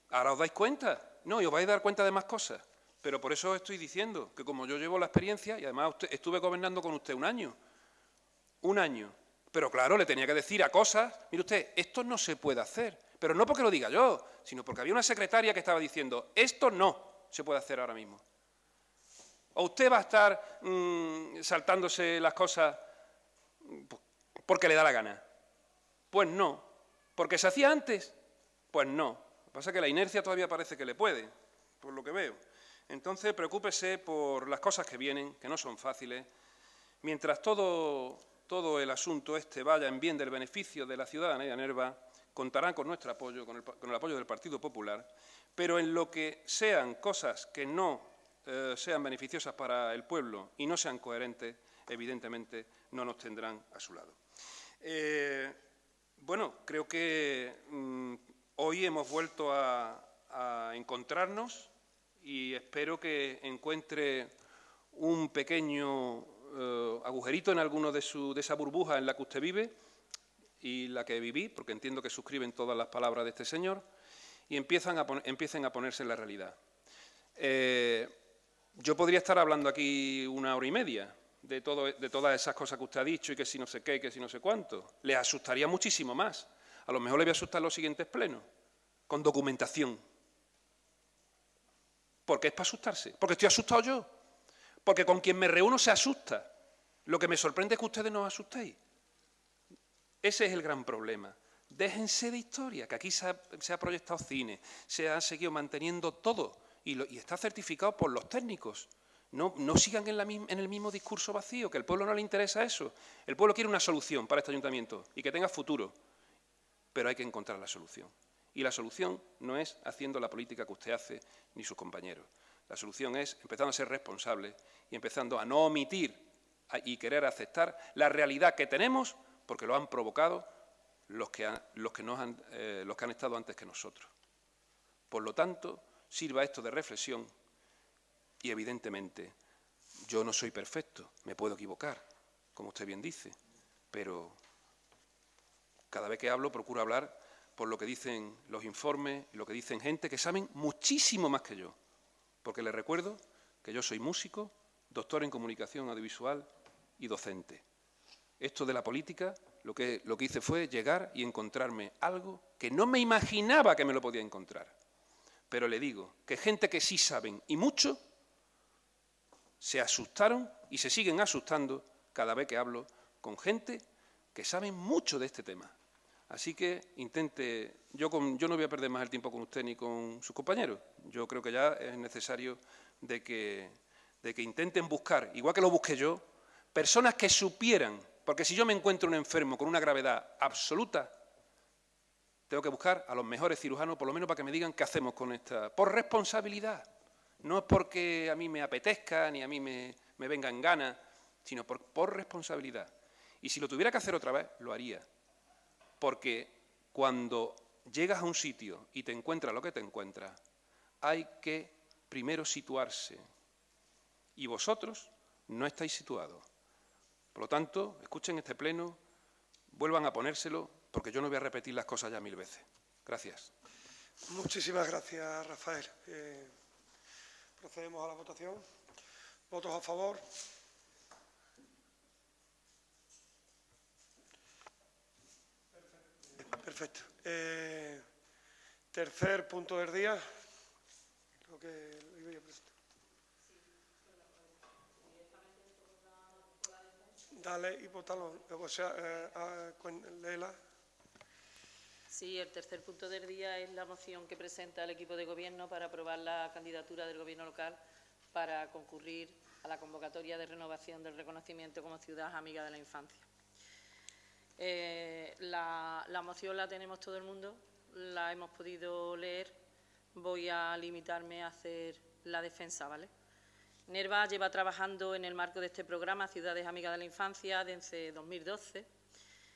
Ahora os dais cuenta. No, y os vais a dar cuenta de más cosas. Pero por eso os estoy diciendo que como yo llevo la experiencia, y además estuve gobernando con usted un año. Pero claro, le tenía que decir a cosas, mire usted, esto no se puede hacer. Pero no porque lo diga yo, sino porque había una secretaria que estaba diciendo, esto no se puede hacer ahora mismo. ¿O usted va a estar saltándose las cosas porque le da la gana? Pues no. ¿Porque se hacía antes? Pues no. Lo que pasa es que la inercia todavía parece que le puede, por lo que veo. Entonces, preocúpese por las cosas que vienen, que no son fáciles. Mientras todo el asunto vaya en bien del beneficio de la ciudadanía de Nerva, contarán con nuestro apoyo, con el apoyo del Partido Popular, pero en lo que sean cosas que no sean beneficiosas para el pueblo y no sean coherentes, evidentemente no nos tendrán a su lado. Bueno, creo que hoy hemos vuelto a encontrarnos y espero que encuentre un pequeño agujerito en alguno de esa burbuja en la que usted vive y la que viví, porque entiendo que suscriben todas las palabras de este señor, y empiecen a ponerse en la realidad. Yo podría estar hablando aquí 1 hora y media de todas esas cosas que usted ha dicho y que si no sé qué, y que si no sé cuánto. Les asustaría muchísimo más. A lo mejor le voy a asustar los siguientes plenos, con documentación. ¿Por qué es para asustarse? Porque estoy asustado yo. Porque con quien me reúno se asusta. Lo que me sorprende es que ustedes no os asustéis. Ese es el gran problema. Déjense de historia, que aquí se ha proyectado cine, se ha seguido manteniendo todo y está certificado por los técnicos. No sigan en el mismo discurso vacío, que al pueblo no le interesa eso. El pueblo quiere una solución para este ayuntamiento y que tenga futuro, pero hay que encontrar la solución. Y la solución no es haciendo la política que usted hace ni sus compañeros. La solución es empezando a ser responsables y empezando a no omitir y querer aceptar la realidad que tenemos porque lo han provocado los que han estado antes que nosotros. Por lo tanto, sirva esto de reflexión y, evidentemente, yo no soy perfecto, me puedo equivocar, como usted bien dice, pero cada vez que hablo procuro hablar por lo que dicen los informes, lo que dicen gente que saben muchísimo más que yo, porque les recuerdo que yo soy músico, doctor en comunicación audiovisual y docente. Esto de la política, lo que hice fue llegar y encontrarme algo que no me imaginaba que me lo podía encontrar. Pero le digo que gente que sí saben y mucho, se asustaron y se siguen asustando cada vez que hablo con gente que saben mucho de este tema. Así que yo no voy a perder más el tiempo con usted ni con sus compañeros. Yo creo que ya es necesario de que intenten buscar, igual que lo busqué yo, personas que supieran Porque si yo me encuentro un enfermo con una gravedad absoluta, tengo que buscar a los mejores cirujanos, por lo menos para que me digan qué hacemos con esta... Por responsabilidad. No es porque a mí me apetezca ni a mí me venga en gana, sino por responsabilidad. Y si lo tuviera que hacer otra vez, lo haría. Porque cuando llegas a un sitio y te encuentras lo que te encuentras, hay que primero situarse. Y vosotros no estáis situados. Por lo tanto, escuchen este pleno, vuelvan a ponérselo, porque yo no voy a repetir las cosas ya 1000 veces. Gracias. Muchísimas gracias, Rafael. Procedemos a la votación. ¿Votos a favor? Perfecto. Tercer punto del día. Creo que lo iba a presentar. Dale y votalo. O sea, léela. Sí, el tercer punto del día es la moción que presenta el equipo de gobierno para aprobar la candidatura del gobierno local para concurrir a la convocatoria de renovación del reconocimiento como ciudad amiga de la infancia. La moción la tenemos todo el mundo, la hemos podido leer. Voy a limitarme a hacer la defensa, ¿vale? Nerva lleva trabajando en el marco de este programa Ciudades Amigas de la Infancia desde 2012,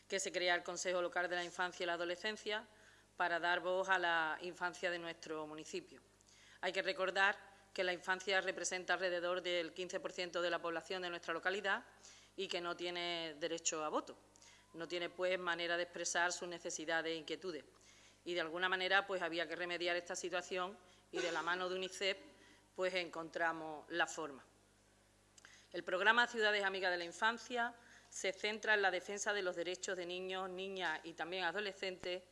que se crea el Consejo Local de la Infancia y la Adolescencia para dar voz a la infancia de nuestro municipio. Hay que recordar que la infancia representa alrededor del 15% de la población de nuestra localidad y que no tiene derecho a voto. No tiene, pues, manera de expresar sus necesidades e inquietudes. Y, de alguna manera, pues, había que remediar esta situación y, de la mano de UNICEF, pues encontramos la forma. El programa Ciudades Amigas de la Infancia se centra en la defensa de los derechos de niños, niñas y también adolescentes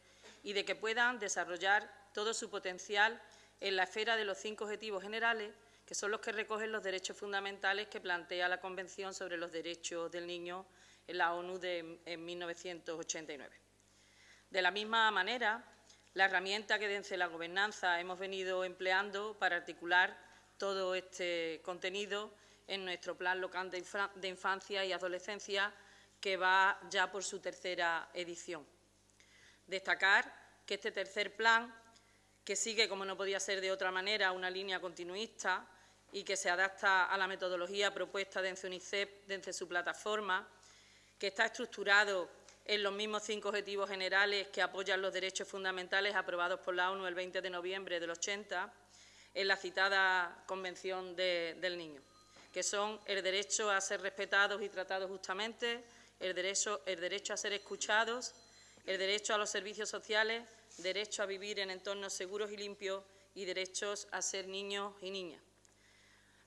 y de que puedan desarrollar todo su potencial en la esfera de los 5 objetivos generales, que son los que recogen los derechos fundamentales que plantea la Convención sobre los Derechos del Niño en la ONU en 1989. De la misma manera, la herramienta que desde la gobernanza hemos venido empleando para articular todo este contenido en nuestro Plan Local de Infancia y Adolescencia, que va ya por su tercera edición. Destacar que este tercer plan, que sigue, como no podía ser de otra manera, una línea continuista y que se adapta a la metodología propuesta desde UNICEF, desde su plataforma, que está estructurado en los mismos 5 objetivos generales que apoyan los derechos fundamentales aprobados por la ONU el 20 de noviembre del 80, en la citada Convención del Niño, que son el derecho a ser respetados y tratados justamente, el derecho a ser escuchados, el derecho a los servicios sociales, derecho a vivir en entornos seguros y limpios y derechos a ser niños y niñas.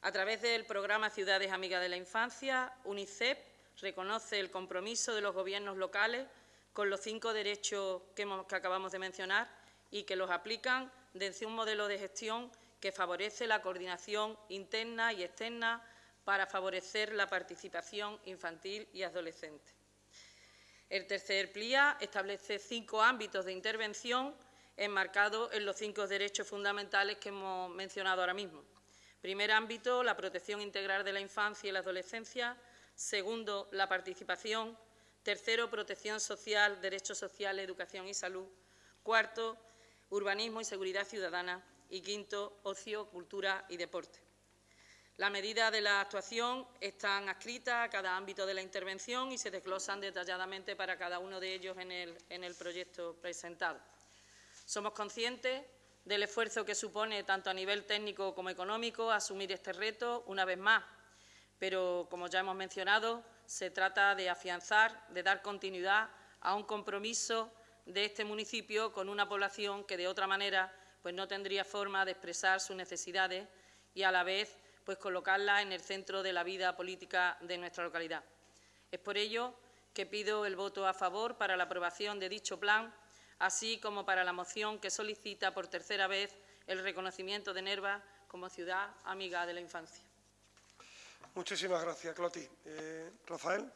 A través del programa Ciudades Amigas de la Infancia, UNICEF reconoce el compromiso de los gobiernos locales con los 5 derechos que acabamos de mencionar y que los aplican desde un modelo de gestión que favorece la coordinación interna y externa para favorecer la participación infantil y adolescente. El tercer PLIA establece 5 ámbitos de intervención enmarcados en los 5 derechos fundamentales que hemos mencionado ahora mismo. Primer ámbito, la protección integral de la infancia y la adolescencia. Segundo, la participación. Tercero, protección social, derechos sociales, educación y salud. Cuarto, urbanismo y seguridad ciudadana. Y quinto, ocio, cultura y deporte. Las medidas de la actuación están adscritas a cada ámbito de la intervención y se desglosan detalladamente para cada uno de ellos en el proyecto presentado. Somos conscientes del esfuerzo que supone, tanto a nivel técnico como económico, asumir este reto una vez más, pero, como ya hemos mencionado, se trata de afianzar, de dar continuidad a un compromiso de este municipio con una población que, de otra manera, pues no tendría forma de expresar sus necesidades y, a la vez, pues colocarla en el centro de la vida política de nuestra localidad. Es por ello que pido el voto a favor para la aprobación de dicho plan, así como para la moción que solicita por tercera vez el reconocimiento de Nerva como ciudad amiga de la infancia. Muchísimas gracias, Cloti. Rafael.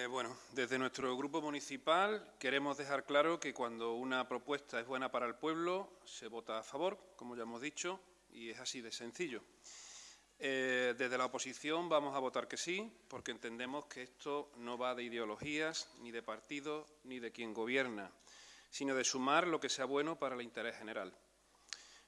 Bueno, desde nuestro grupo municipal queremos dejar claro que cuando una propuesta es buena para el pueblo, se vota a favor, como ya hemos dicho, y es así de sencillo. Desde la oposición vamos a votar que sí, porque entendemos que esto no va de ideologías, ni de partidos, ni de quien gobierna, sino de sumar lo que sea bueno para el interés general.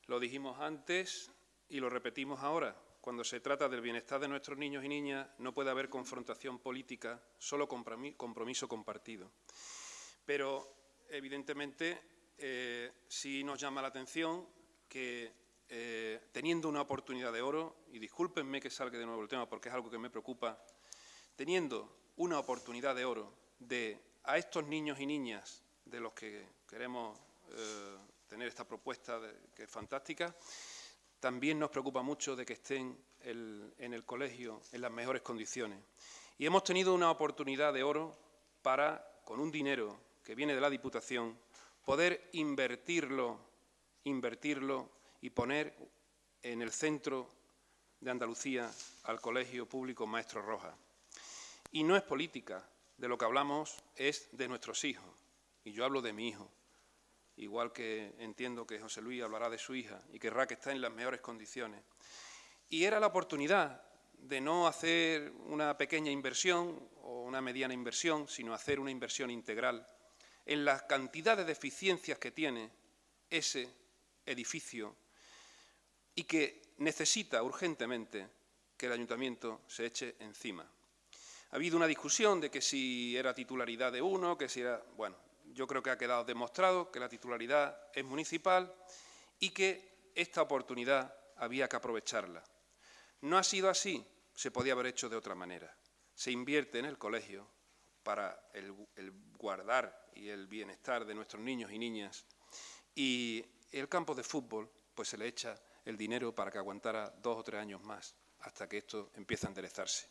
Lo dijimos antes y lo repetimos ahora. Cuando se trata del bienestar de nuestros niños y niñas, no puede haber confrontación política, solo compromiso compartido. Pero, evidentemente, sí nos llama la atención que, teniendo una oportunidad de oro, y discúlpenme que salga de nuevo el tema porque es algo que me preocupa, teniendo una oportunidad de oro de a estos niños y niñas de los que queremos tener esta propuesta que es fantástica, también nos preocupa mucho de que estén en el colegio en las mejores condiciones. Y hemos tenido una oportunidad de oro para, con un dinero que viene de la Diputación, poder invertirlo y poner en el centro de Andalucía al Colegio Público Maestro Rojas. Y no es política, de lo que hablamos es de nuestros hijos. Y yo hablo de mi hijo, igual que entiendo que José Luis hablará de su hija y querrá que esté en las mejores condiciones. Y era la oportunidad de no hacer una pequeña inversión o una mediana inversión, sino hacer una inversión integral en la cantidad de deficiencias que tiene ese edificio y que necesita urgentemente que el Ayuntamiento se eche encima. Ha habido una discusión de que si era titularidad de uno, que si era... Bueno, yo creo que ha quedado demostrado que la titularidad es municipal y que esta oportunidad había que aprovecharla. No ha sido así, se podía haber hecho de otra manera. Se invierte en el colegio para el guardar y el bienestar de nuestros niños y niñas, y el campo de fútbol pues se le echa el dinero para que aguantara 2 o 3 años más, hasta que esto empiece a enderezarse.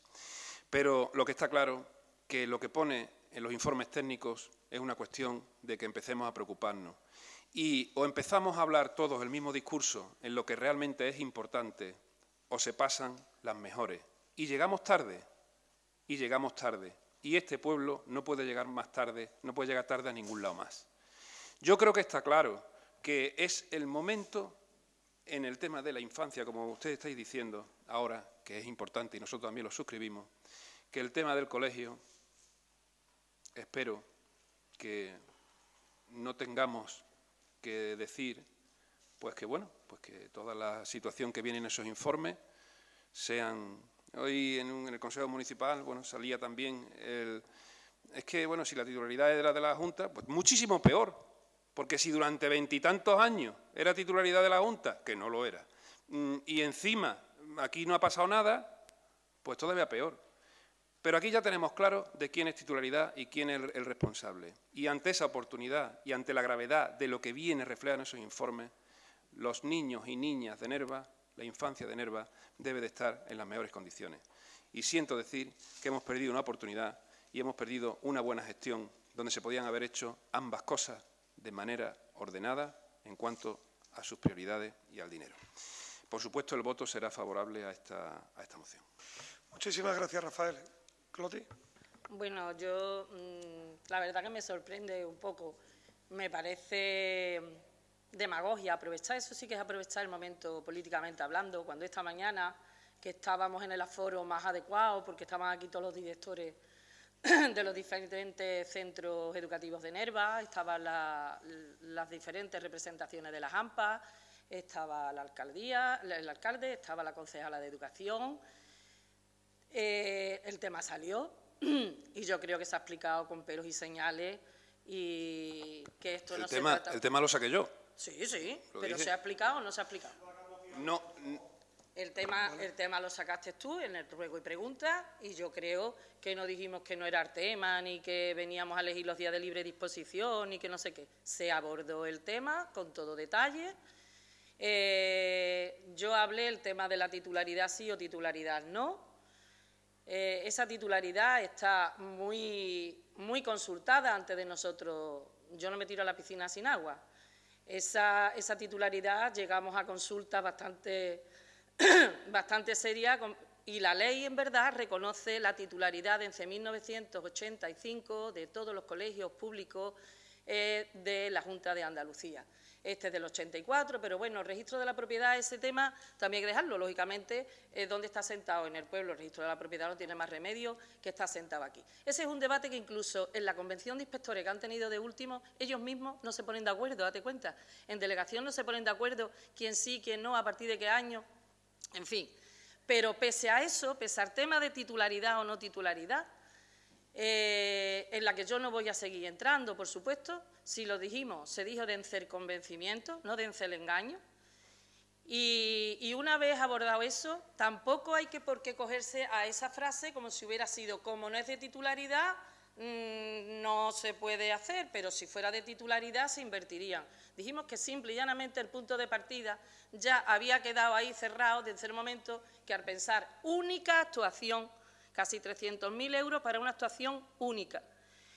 Pero lo que está claro que lo que pone en los informes técnicos es una cuestión de que empecemos a preocuparnos. Y o empezamos a hablar todos el mismo discurso en lo que realmente es importante, o se pasan las mejores. Y llegamos tarde, y este pueblo no puede llegar más tarde, no puede llegar tarde a ningún lado más. Yo creo que está claro que es el momento en el tema de la infancia, como ustedes estáis diciendo ahora, que es importante y nosotros también lo suscribimos, que el tema del colegio, espero que no tengamos que decir, pues que bueno, pues que toda la situación que viene en esos informes sean... Hoy en el Consejo Municipal, bueno, salía también es que, bueno, si la titularidad era de la Junta, pues muchísimo peor, porque si durante 20 y tantos años era titularidad de la Junta, que no lo era, y encima aquí no ha pasado nada, pues todavía peor. Pero aquí ya tenemos claro de quién es titularidad y quién es el responsable. Y ante esa oportunidad y ante la gravedad de lo que viene reflejado en esos informes, los niños y niñas de Nerva, la infancia de Nerva, debe de estar en las mejores condiciones. Y siento decir que hemos perdido una oportunidad y hemos perdido una buena gestión donde se podían haber hecho ambas cosas de manera ordenada en cuanto a sus prioridades y al dinero. Por supuesto, el voto será favorable a esta moción. Muchísimas gracias, Rafael. Cloti. Bueno, yo la verdad que me sorprende un poco. Me parece demagogia aprovechar, eso sí que es aprovechar el momento políticamente hablando, cuando esta mañana que estábamos en el aforo más adecuado, porque estaban aquí todos los directores de los diferentes centros educativos de Nerva, estaban las diferentes representaciones de las AMPA, estaba la alcaldía, el alcalde, estaba la concejala de Educación. El tema salió y yo creo que se ha explicado con pelos y señales y que esto no se trata... El tema lo saqué yo. Sí, sí, pero dije. ¿se ha explicado o no se ha explicado? No. El tema lo sacaste tú en el ruego y pregunta y yo creo que no dijimos que no era el tema ni que veníamos a elegir los días de libre disposición ni que no sé qué. Se abordó el tema con todo detalle. Yo hablé el tema de la titularidad sí o titularidad no. Esa titularidad está muy consultada antes de nosotros. Yo no me tiro a la piscina sin agua. Esa titularidad llegamos a consultas bastante serias y la ley en verdad reconoce la titularidad desde 1985 de todos los colegios públicos de la Junta de Andalucía. Este es del 84, pero bueno, el registro de la propiedad, ese tema también hay que dejarlo. Lógicamente, ¿dónde está sentado? En el pueblo. El registro de la propiedad no tiene más remedio que estar sentado aquí. Ese es un debate que incluso en la convención de inspectores que han tenido de último, ellos mismos no se ponen de acuerdo, date cuenta. En delegación no se ponen de acuerdo quién sí, quién no, a partir de qué año, en fin. Pero pese a eso, pese al tema de titularidad o no titularidad, en la que yo no voy a seguir entrando, por supuesto, si lo dijimos, se dijo de encer convencimiento, no de encer engaño. Y una vez abordado eso, tampoco hay que por qué cogerse a esa frase como si hubiera sido, como no es de titularidad, no se puede hacer, pero si fuera de titularidad se invertirían. Dijimos que simple y llanamente el punto de partida ya había quedado ahí cerrado desde el momento que al pensar única actuación, casi 300.000 euros para una actuación única.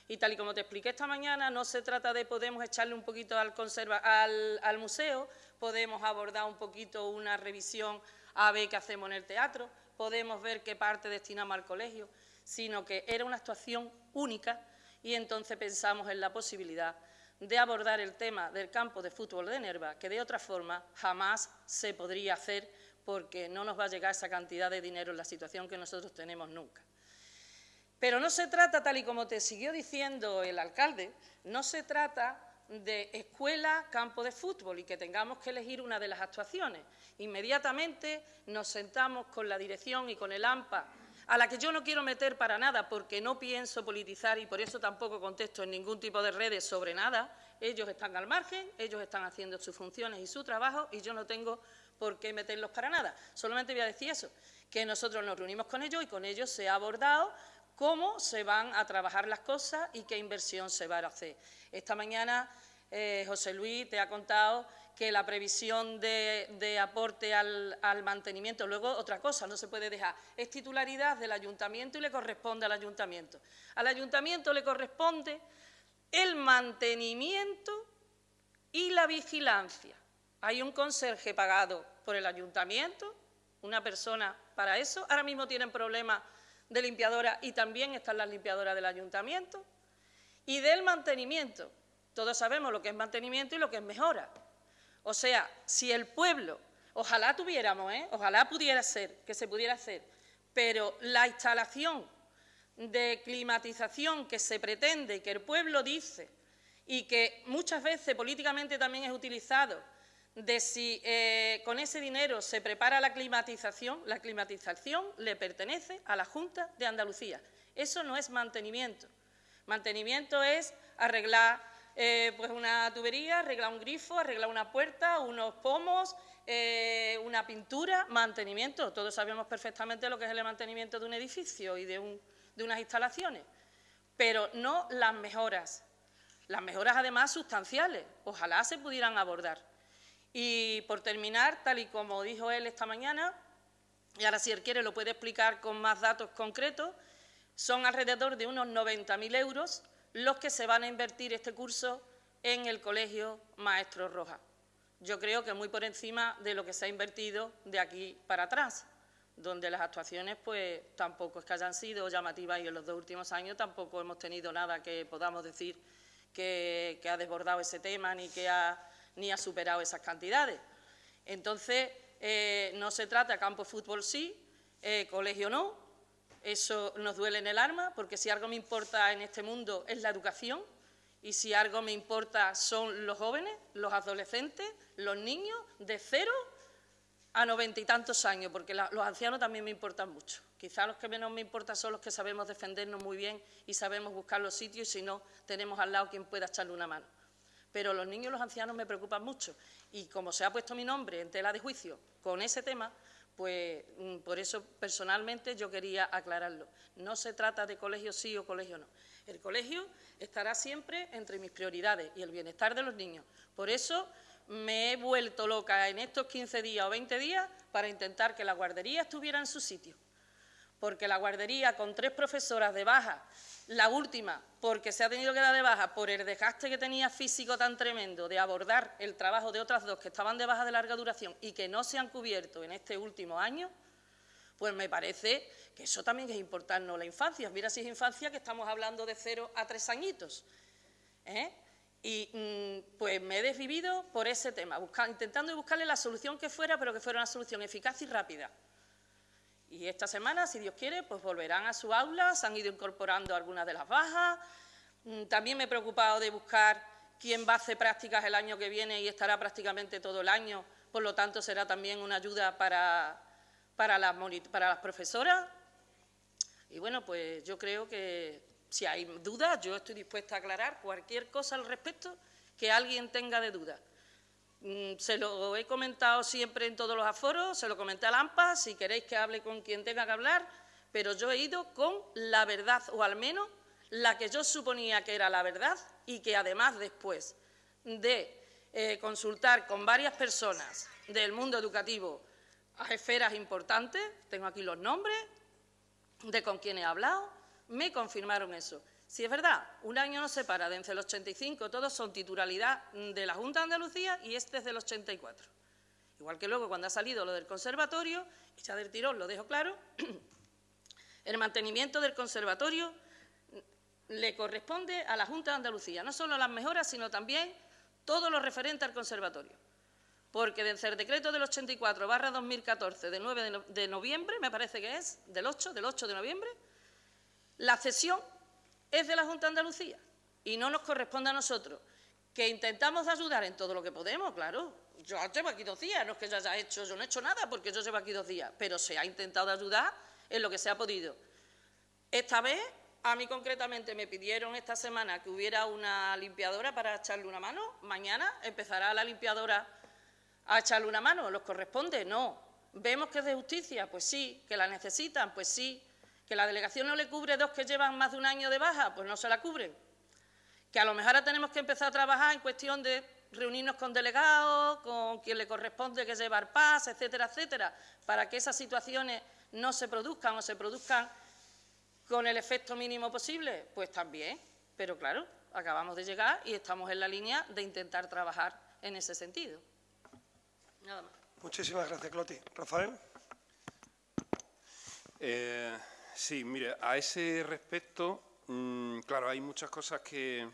Y tal y como te expliqué esta mañana, no se trata de podemos echarle un poquito al museo, podemos abordar un poquito una revisión a ver qué hacemos en el teatro, podemos ver qué parte destinamos al colegio, sino que era una actuación única y entonces pensamos en la posibilidad de abordar el tema del campo de fútbol de Nerva, que de otra forma jamás se podría hacer porque no nos va a llegar esa cantidad de dinero en la situación que nosotros tenemos nunca. Pero no se trata, tal y como te siguió diciendo el alcalde, no se trata de escuela, campo de fútbol y que tengamos que elegir una de las actuaciones. Inmediatamente nos sentamos con la dirección y con el AMPA, a la que yo no quiero meter para nada porque no pienso politizar y por eso tampoco contesto en ningún tipo de redes sobre nada. Ellos están al margen, ellos están haciendo sus funciones y su trabajo y yo no tengo por qué meterlos para nada. Solamente voy a decir eso, que nosotros nos reunimos con ellos y con ellos se ha abordado cómo se van a trabajar las cosas y qué inversión se va a hacer. Esta mañana José Luis te ha contado que la previsión de aporte al mantenimiento, luego otra cosa, no se puede dejar, es titularidad del ayuntamiento y le corresponde al ayuntamiento. Al ayuntamiento le corresponde el mantenimiento y la vigilancia. Hay un conserje pagado por el ayuntamiento, una persona para eso. Ahora mismo tienen problemas de limpiadora y también están las limpiadoras del ayuntamiento. Y del mantenimiento. Todos sabemos lo que es mantenimiento y lo que es mejora. O sea, si el pueblo, ojalá tuviéramos, ojalá pudiera ser, que se pudiera hacer, pero la instalación de climatización que se pretende, que el pueblo dice y que muchas veces políticamente también es utilizado, de si con ese dinero se prepara la climatización le pertenece a la Junta de Andalucía. Eso no es mantenimiento. Mantenimiento es arreglar pues una tubería, arreglar un grifo, arreglar una puerta, unos pomos, una pintura, mantenimiento. Todos sabemos perfectamente lo que es el mantenimiento de un edificio y de unas instalaciones, pero no las mejoras. Las mejoras además sustanciales, ojalá se pudieran abordar. Y por terminar, tal y como dijo él esta mañana, y ahora si él quiere lo puede explicar con más datos concretos, son alrededor de unos 90.000 euros los que se van a invertir este curso en el Colegio Maestro Rojas. Yo creo que muy por encima de lo que se ha invertido de aquí para atrás, donde las actuaciones pues tampoco es que hayan sido llamativas y en los 2 últimos años tampoco hemos tenido nada que podamos decir que ha desbordado ese tema ni ha superado esas cantidades. Entonces, no se trata, campo de fútbol sí, colegio no. Eso nos duele en el alma, porque si algo me importa en este mundo es la educación y si algo me importa son los jóvenes, los adolescentes, los niños de 0 a 90 y tantos años, porque los ancianos también me importan mucho. Quizá los que menos me importan son los que sabemos defendernos muy bien y sabemos buscar los sitios y si no, tenemos al lado quien pueda echarle una mano. Pero los niños y los ancianos me preocupan mucho y como se ha puesto mi nombre en tela de juicio con ese tema, pues por eso personalmente yo quería aclararlo. No se trata de colegio sí o colegio no. El colegio estará siempre entre mis prioridades y el bienestar de los niños. Por eso me he vuelto loca en estos 15 días o 20 días para intentar que la guardería estuviera en su sitio. Porque la guardería con 3 profesoras de baja, la última porque se ha tenido que dar de baja por el desgaste que tenía físico tan tremendo de abordar el trabajo de otras 2 que estaban de baja de larga duración y que no se han cubierto en este último año, pues me parece que eso también es importarnos la infancia. Mira si es infancia que estamos hablando de 0 a 3 añitos. Y pues me he desvivido por ese tema, intentando buscarle la solución que fuera, pero que fuera una solución eficaz y rápida. Y esta semana, si Dios quiere, pues volverán a su aula, se han ido incorporando algunas de las bajas. También me he preocupado de buscar quién va a hacer prácticas el año que viene y estará prácticamente todo el año, por lo tanto será también una ayuda para las profesoras. Y bueno, pues yo creo que si hay dudas, yo estoy dispuesta a aclarar cualquier cosa al respecto que alguien tenga de duda. Se lo he comentado siempre en todos los aforos, se lo comenté al AMPA, si queréis que hable con quien tenga que hablar, pero yo he ido con la verdad, o al menos la que yo suponía que era la verdad, y que además después de consultar con varias personas del mundo educativo a esferas importantes, tengo aquí los nombres de con quien he hablado, me confirmaron eso. Si es verdad, un año nos separa de entre el 85, todos son titularidad de la Junta de Andalucía y este es del 84. Igual que luego cuando ha salido lo del conservatorio, y ya del tirón lo dejo claro, el mantenimiento del conservatorio le corresponde a la Junta de Andalucía, no solo las mejoras, sino también todo lo referente al conservatorio. Porque desde el decreto del 84/2014, del 9 de noviembre, me parece que es, del 8 de noviembre, la cesión es de la Junta de Andalucía y no nos corresponde a nosotros, que intentamos ayudar en todo lo que podemos, claro. Yo llevo aquí 2 días, no es que yo haya hecho, yo no he hecho nada porque yo llevo aquí 2 días, pero se ha intentado ayudar en lo que se ha podido. Esta vez, a mí concretamente me pidieron esta semana que hubiera una limpiadora para echarle una mano. Mañana empezará la limpiadora a echarle una mano. ¿Los corresponde? No. ¿Vemos que es de justicia? Pues sí. ¿Que la necesitan? Pues sí. ¿Que la delegación no le cubre 2 que llevan más de un año de baja? Pues no se la cubren. ¿Que a lo mejor ahora tenemos que empezar a trabajar en cuestión de reunirnos con delegados, con quien le corresponde que llevar paz, etcétera, etcétera, para que esas situaciones no se produzcan o se produzcan con el efecto mínimo posible? Pues también, pero claro, acabamos de llegar y estamos en la línea de intentar trabajar en ese sentido. Nada más. Muchísimas gracias, Cloti. Rafael. Sí, mire, a ese respecto, claro, hay muchas cosas que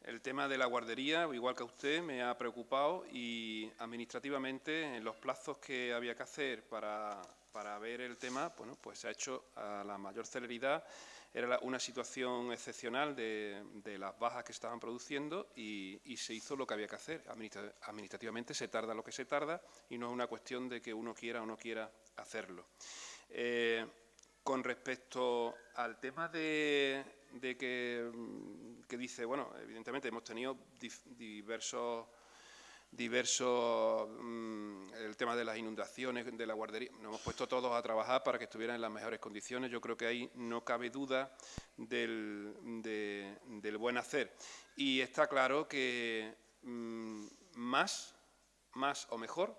el tema de la guardería, igual que a usted, me ha preocupado y administrativamente en los plazos que había que hacer para ver el tema, bueno, pues se ha hecho a la mayor celeridad. Era una situación excepcional de las bajas que se estaban produciendo y se hizo lo que había que hacer. Administrativamente se tarda lo que se tarda y no es una cuestión de que uno quiera o no quiera hacerlo. Con respecto al tema de que dice, bueno, evidentemente hemos tenido diversos el tema de las inundaciones de la guardería, nos hemos puesto todos a trabajar para que estuvieran en las mejores condiciones. Yo creo que ahí no cabe duda del buen hacer. Y está claro que más o mejor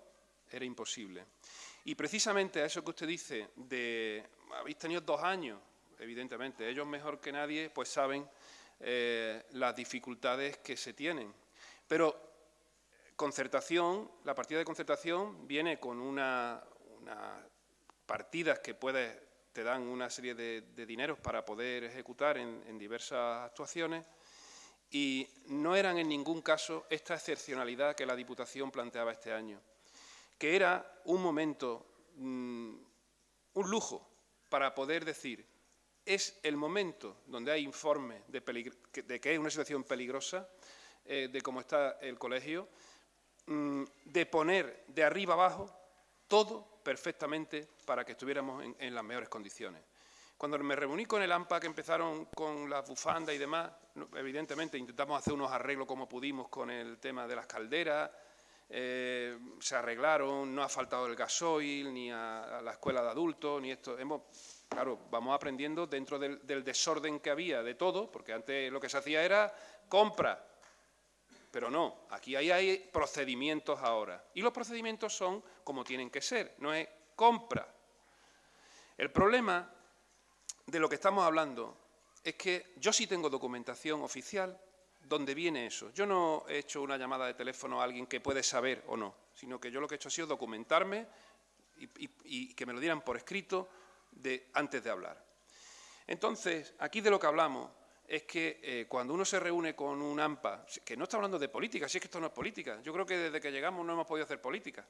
era imposible. Y precisamente a eso que usted dice, habéis tenido 2 años, evidentemente, ellos mejor que nadie pues saben las dificultades que se tienen. Pero concertación, la partida de concertación viene con unas partidas que te dan una serie de dineros para poder ejecutar en diversas actuaciones y no eran en ningún caso esta excepcionalidad que la Diputación planteaba este año, que era un momento, un lujo para poder decir, es el momento donde hay informes de que es una situación peligrosa, de cómo está el colegio, de poner de arriba abajo todo perfectamente para que estuviéramos en las mejores condiciones. Cuando me reuní con el AMPA, que empezaron con las bufandas y demás, evidentemente intentamos hacer unos arreglos como pudimos con el tema de las calderas, se arreglaron, no ha faltado el gasoil, ni a la escuela de adultos, ni esto. Claro, vamos aprendiendo dentro del desorden que había de todo, porque antes lo que se hacía era compra. Pero no, aquí hay procedimientos ahora. Y los procedimientos son como tienen que ser, no es compra. El problema de lo que estamos hablando es que yo sí tengo documentación oficial donde viene eso. Yo no he hecho una llamada de teléfono a alguien que puede saber o no, sino que yo lo que he hecho ha sido documentarme y que me lo dieran por escrito antes de hablar. Entonces, aquí de lo que hablamos es que cuando uno se reúne con un AMPA, que no está hablando de política, si es que esto no es política, yo creo que desde que llegamos no hemos podido hacer política,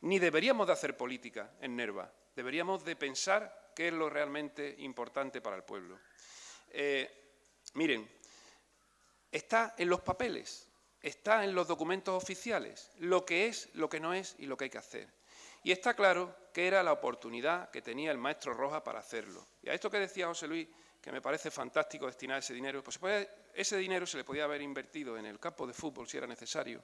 ni deberíamos de hacer política en Nerva, deberíamos de pensar qué es lo realmente importante para el pueblo. Miren, está en los papeles, está en los documentos oficiales, lo que es, lo que no es y lo que hay que hacer. Y está claro que era la oportunidad que tenía el maestro Rojas para hacerlo. Y a esto que decía José Luis, que me parece fantástico destinar ese dinero, pues ese dinero se le podía haber invertido en el campo de fútbol si era necesario,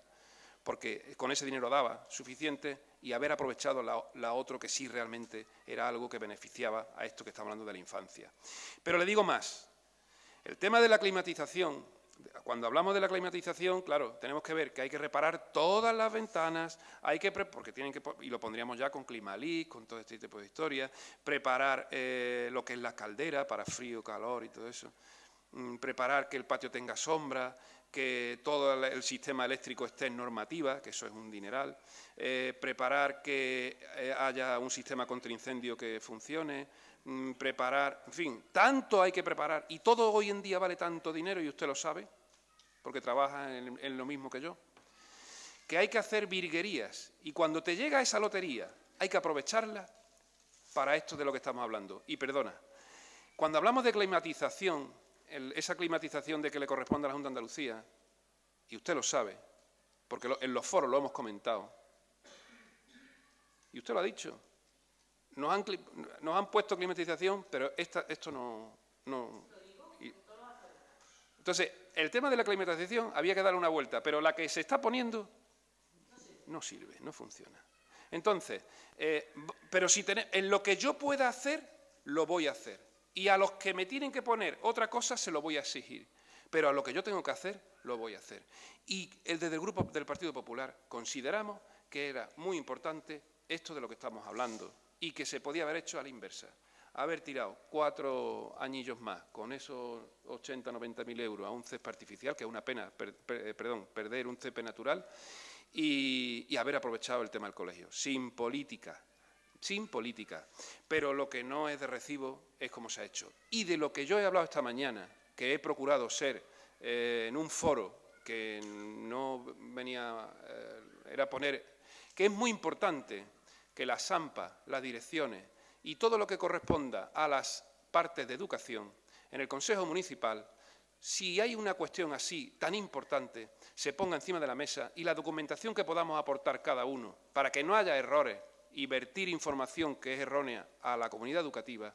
porque con ese dinero daba suficiente, y haber aprovechado la otra que sí realmente era algo que beneficiaba a esto que estamos hablando de la infancia. Pero le digo más, el tema de la climatización, cuando hablamos de la climatización, claro, tenemos que ver que hay que reparar todas las ventanas, porque tienen que, y lo pondríamos ya con Climalix, con todo este tipo de historias, preparar lo que es la caldera para frío, calor y todo eso, preparar que el patio tenga sombra, que todo el sistema eléctrico esté en normativa, que eso es un dineral, preparar que haya un sistema contra incendio que funcione, preparar, en fin, tanto hay que preparar, y todo hoy en día vale tanto dinero, y usted lo sabe, porque trabaja en lo mismo que yo, que hay que hacer virguerías, y cuando te llega esa lotería hay que aprovecharla para esto de lo que estamos hablando. Y perdona, cuando hablamos de climatización, esa climatización de que le corresponde a la Junta de Andalucía, y usted lo sabe, porque en los foros lo hemos comentado, y usted lo ha dicho, nos han puesto climatización, pero esto no. Entonces, el tema de la climatización había que darle una vuelta, pero la que se está poniendo no sirve, no funciona. Entonces, pero si en lo que yo pueda hacer, lo voy a hacer. Y a los que me tienen que poner otra cosa, se lo voy a exigir. Pero a lo que yo tengo que hacer, lo voy a hacer. Y desde el Grupo del Partido Popular consideramos que era muy importante esto de lo que estamos hablando y que se podía haber hecho a la inversa. Haber tirado 4 añillos más con esos 80.000-90.000 euros a un césped artificial, que es una pena, perder un césped natural, y haber aprovechado el tema del colegio, sin política. Pero lo que no es de recibo es cómo se ha hecho. Y de lo que yo he hablado esta mañana, que he procurado ser en un foro que no venía, era poner, que es muy importante que las AMPA, las direcciones y todo lo que corresponda a las partes de educación en el Consejo Municipal, si hay una cuestión así tan importante, se ponga encima de la mesa y la documentación que podamos aportar cada uno para que no haya errores y vertir información que es errónea a la comunidad educativa,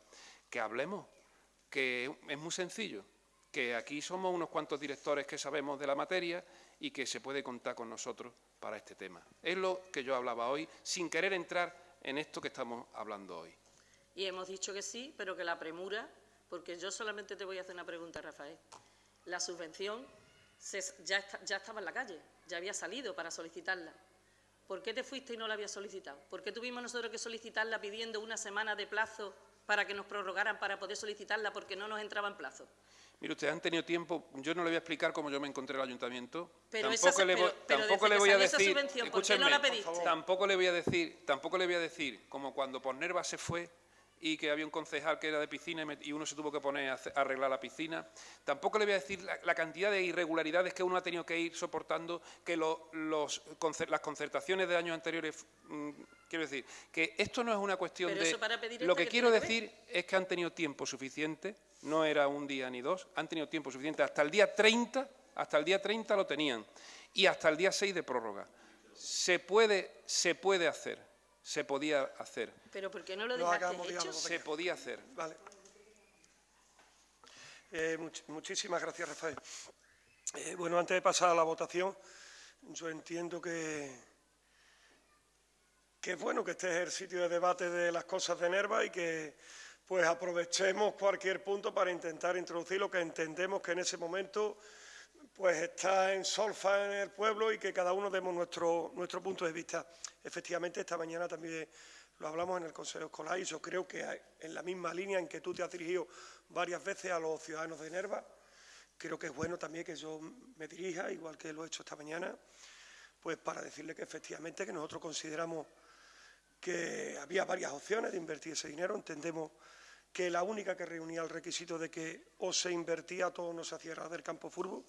que hablemos, que es muy sencillo, que aquí somos unos cuantos directores que sabemos de la materia y que se puede contar con nosotros para este tema. Es lo que yo hablaba hoy, sin querer entrar en esto que estamos hablando hoy. Y hemos dicho que sí, pero que la premura, porque yo solamente te voy a hacer una pregunta, Rafael. La subvención ya estaba en la calle, ya había salido para solicitarla. ¿Por qué te fuiste y no la habías solicitado? ¿Por qué tuvimos nosotros que solicitarla pidiendo una semana de plazo para que nos prorrogaran para poder solicitarla porque no nos entraba en plazo? Mire, ustedes han tenido tiempo, yo no le voy a explicar cómo yo me encontré en el ayuntamiento. Pero tampoco le voy a decir, ¿por qué no la pediste? Tampoco le voy a decir, como cuando por Nerva se fue y que había un concejal que era de piscina y uno se tuvo que poner a arreglar la piscina. Tampoco le voy a decir la cantidad de irregularidades que uno ha tenido que ir soportando, que las concertaciones de años anteriores. Quiero decir, que esto no es una cuestión de... Lo que quiero decir es que han tenido tiempo suficiente, no era un día ni dos, han tenido tiempo suficiente, hasta el día 30 lo tenían, y hasta el día 6 de prórroga. Se puede hacer. Se podía hacer. ¿Pero por qué no lo dejaste hecho? Se podía hacer. Vale. Muchísimas gracias, Rafael. Bueno, antes de pasar a la votación, yo entiendo que es bueno que este es el sitio de debate de las cosas de Nerva y que pues aprovechemos cualquier punto para intentar introducir lo que entendemos que en ese momento pues está en solfa en el pueblo y que cada uno demos nuestro punto de vista. Efectivamente, esta mañana también lo hablamos en el Consejo Escolar y yo creo que en la misma línea en que tú te has dirigido varias veces a los ciudadanos de Nerva, creo que es bueno también que yo me dirija, igual que lo he hecho esta mañana, pues para decirle que efectivamente que nosotros consideramos que había varias opciones de invertir ese dinero, entendemos que la única que reunía el requisito de que o se invertía todo o no se hacía era del campo de fútbol,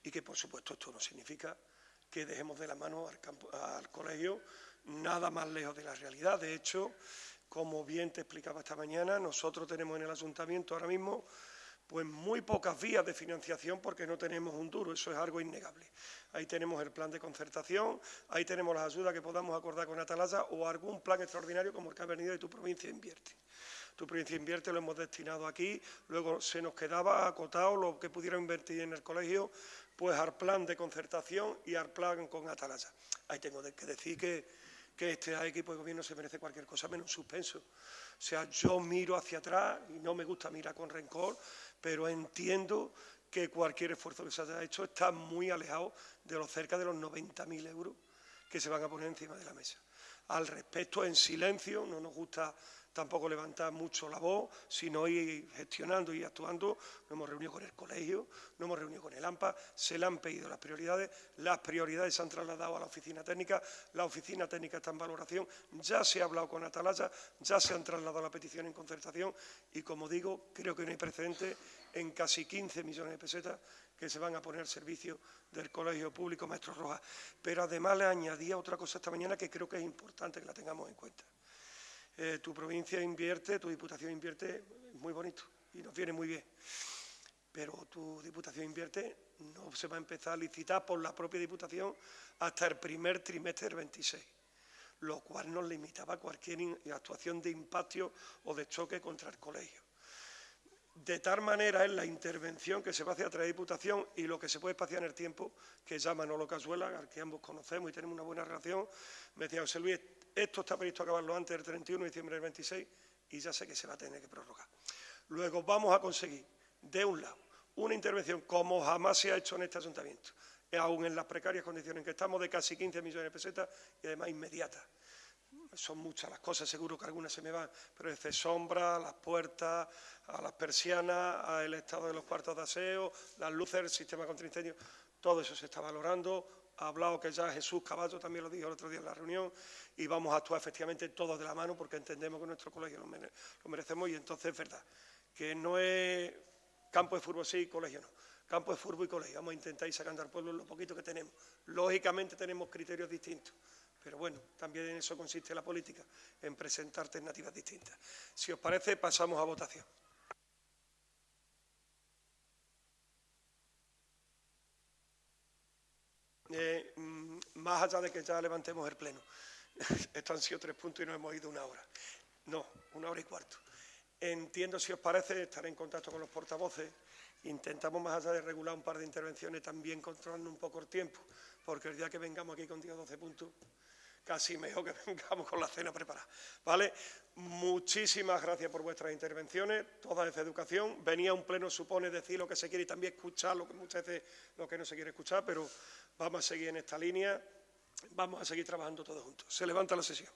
y que, por supuesto, esto no significa que dejemos de la mano al colegio, nada más lejos de la realidad. De hecho, como bien te explicaba esta mañana, nosotros tenemos en el ayuntamiento ahora mismo pues muy pocas vías de financiación porque no tenemos un duro, eso es algo innegable. Ahí tenemos el plan de concertación, ahí tenemos las ayudas que podamos acordar con Atalaya o algún plan extraordinario como el que ha venido de Tu Provincia Invierte. Tu Provincia Invierte lo hemos destinado aquí, luego se nos quedaba acotado lo que pudiera invertir en el colegio, pues al plan de concertación y al plan con Atalaya. Ahí tengo que decir que este equipo de gobierno se merece cualquier cosa menos un suspenso. O sea, yo miro hacia atrás y no me gusta mirar con rencor, pero entiendo que cualquier esfuerzo que se haya hecho está muy alejado de los cerca de los 90.000 euros que se van a poner encima de la mesa. Al respecto, en silencio, no nos gusta tampoco levantar mucho la voz, sino ir gestionando y actuando. Nos hemos reunido con el colegio, nos hemos reunido con el AMPA, se le han pedido las prioridades se han trasladado a la oficina técnica está en valoración, ya se ha hablado con Atalaya, ya se han trasladado la petición en concertación y, como digo, creo que no hay precedente en casi 15 millones de pesetas que se van a poner al servicio del Colegio Público Maestro Rojas. Pero además le añadía otra cosa esta mañana que creo que es importante que la tengamos en cuenta. Tu provincia invierte, tu Diputación invierte, muy bonito y nos viene muy bien. Pero tu Diputación invierte no se va a empezar a licitar por la propia Diputación hasta el primer trimestre del 26, lo cual nos limitaba a cualquier actuación de impacto o de choque contra el colegio. De tal manera es la intervención que se va a hacer a través de Diputación y lo que se puede espaciar en el tiempo, que llama Manolo Cazuela, al que ambos conocemos y tenemos una buena relación. Me decía: José Luis, esto está previsto acabarlo antes del 31 de diciembre del 26 y ya sé que se va a tener que prorrogar. Luego vamos a conseguir, de un lado, una intervención como jamás se ha hecho en este ayuntamiento, aún en las precarias condiciones en que estamos, de casi 15 millones de pesetas y además inmediata. Son muchas las cosas, seguro que algunas se me van, pero desde sombra, las puertas, a las persianas, al estado de los cuartos de aseo, las luces, el sistema contra incendios, todo eso se está valorando. Ha hablado que ya Jesús Caballo también lo dijo el otro día en la reunión y vamos a actuar efectivamente todos de la mano porque entendemos que nuestro colegio lo merecemos y entonces es verdad que no es campo de fútbol sí, colegio no. Campo de fútbol y colegio. Vamos a intentar ir sacando al pueblo lo poquito que tenemos. Lógicamente tenemos criterios distintos. Pero bueno, también en eso consiste la política, en presentar alternativas distintas. Si os parece, pasamos a votación. Más allá de que ya levantemos el pleno, estos han sido 3 puntos y nos hemos ido 1 hora. No, 1 hora y cuarto. Entiendo, si os parece, estaré en contacto con los portavoces. Intentamos, más allá de regular un par de intervenciones, también controlando un poco el tiempo, porque el día que vengamos aquí con 12 puntos, casi mejor que vengamos con la cena preparada, ¿vale? Muchísimas gracias por vuestras intervenciones, todas de educación. Venía un pleno, supone decir lo que se quiere y también escuchar lo que muchas veces lo que no se quiere escuchar, pero vamos a seguir en esta línea, vamos a seguir trabajando todos juntos. Se levanta la sesión.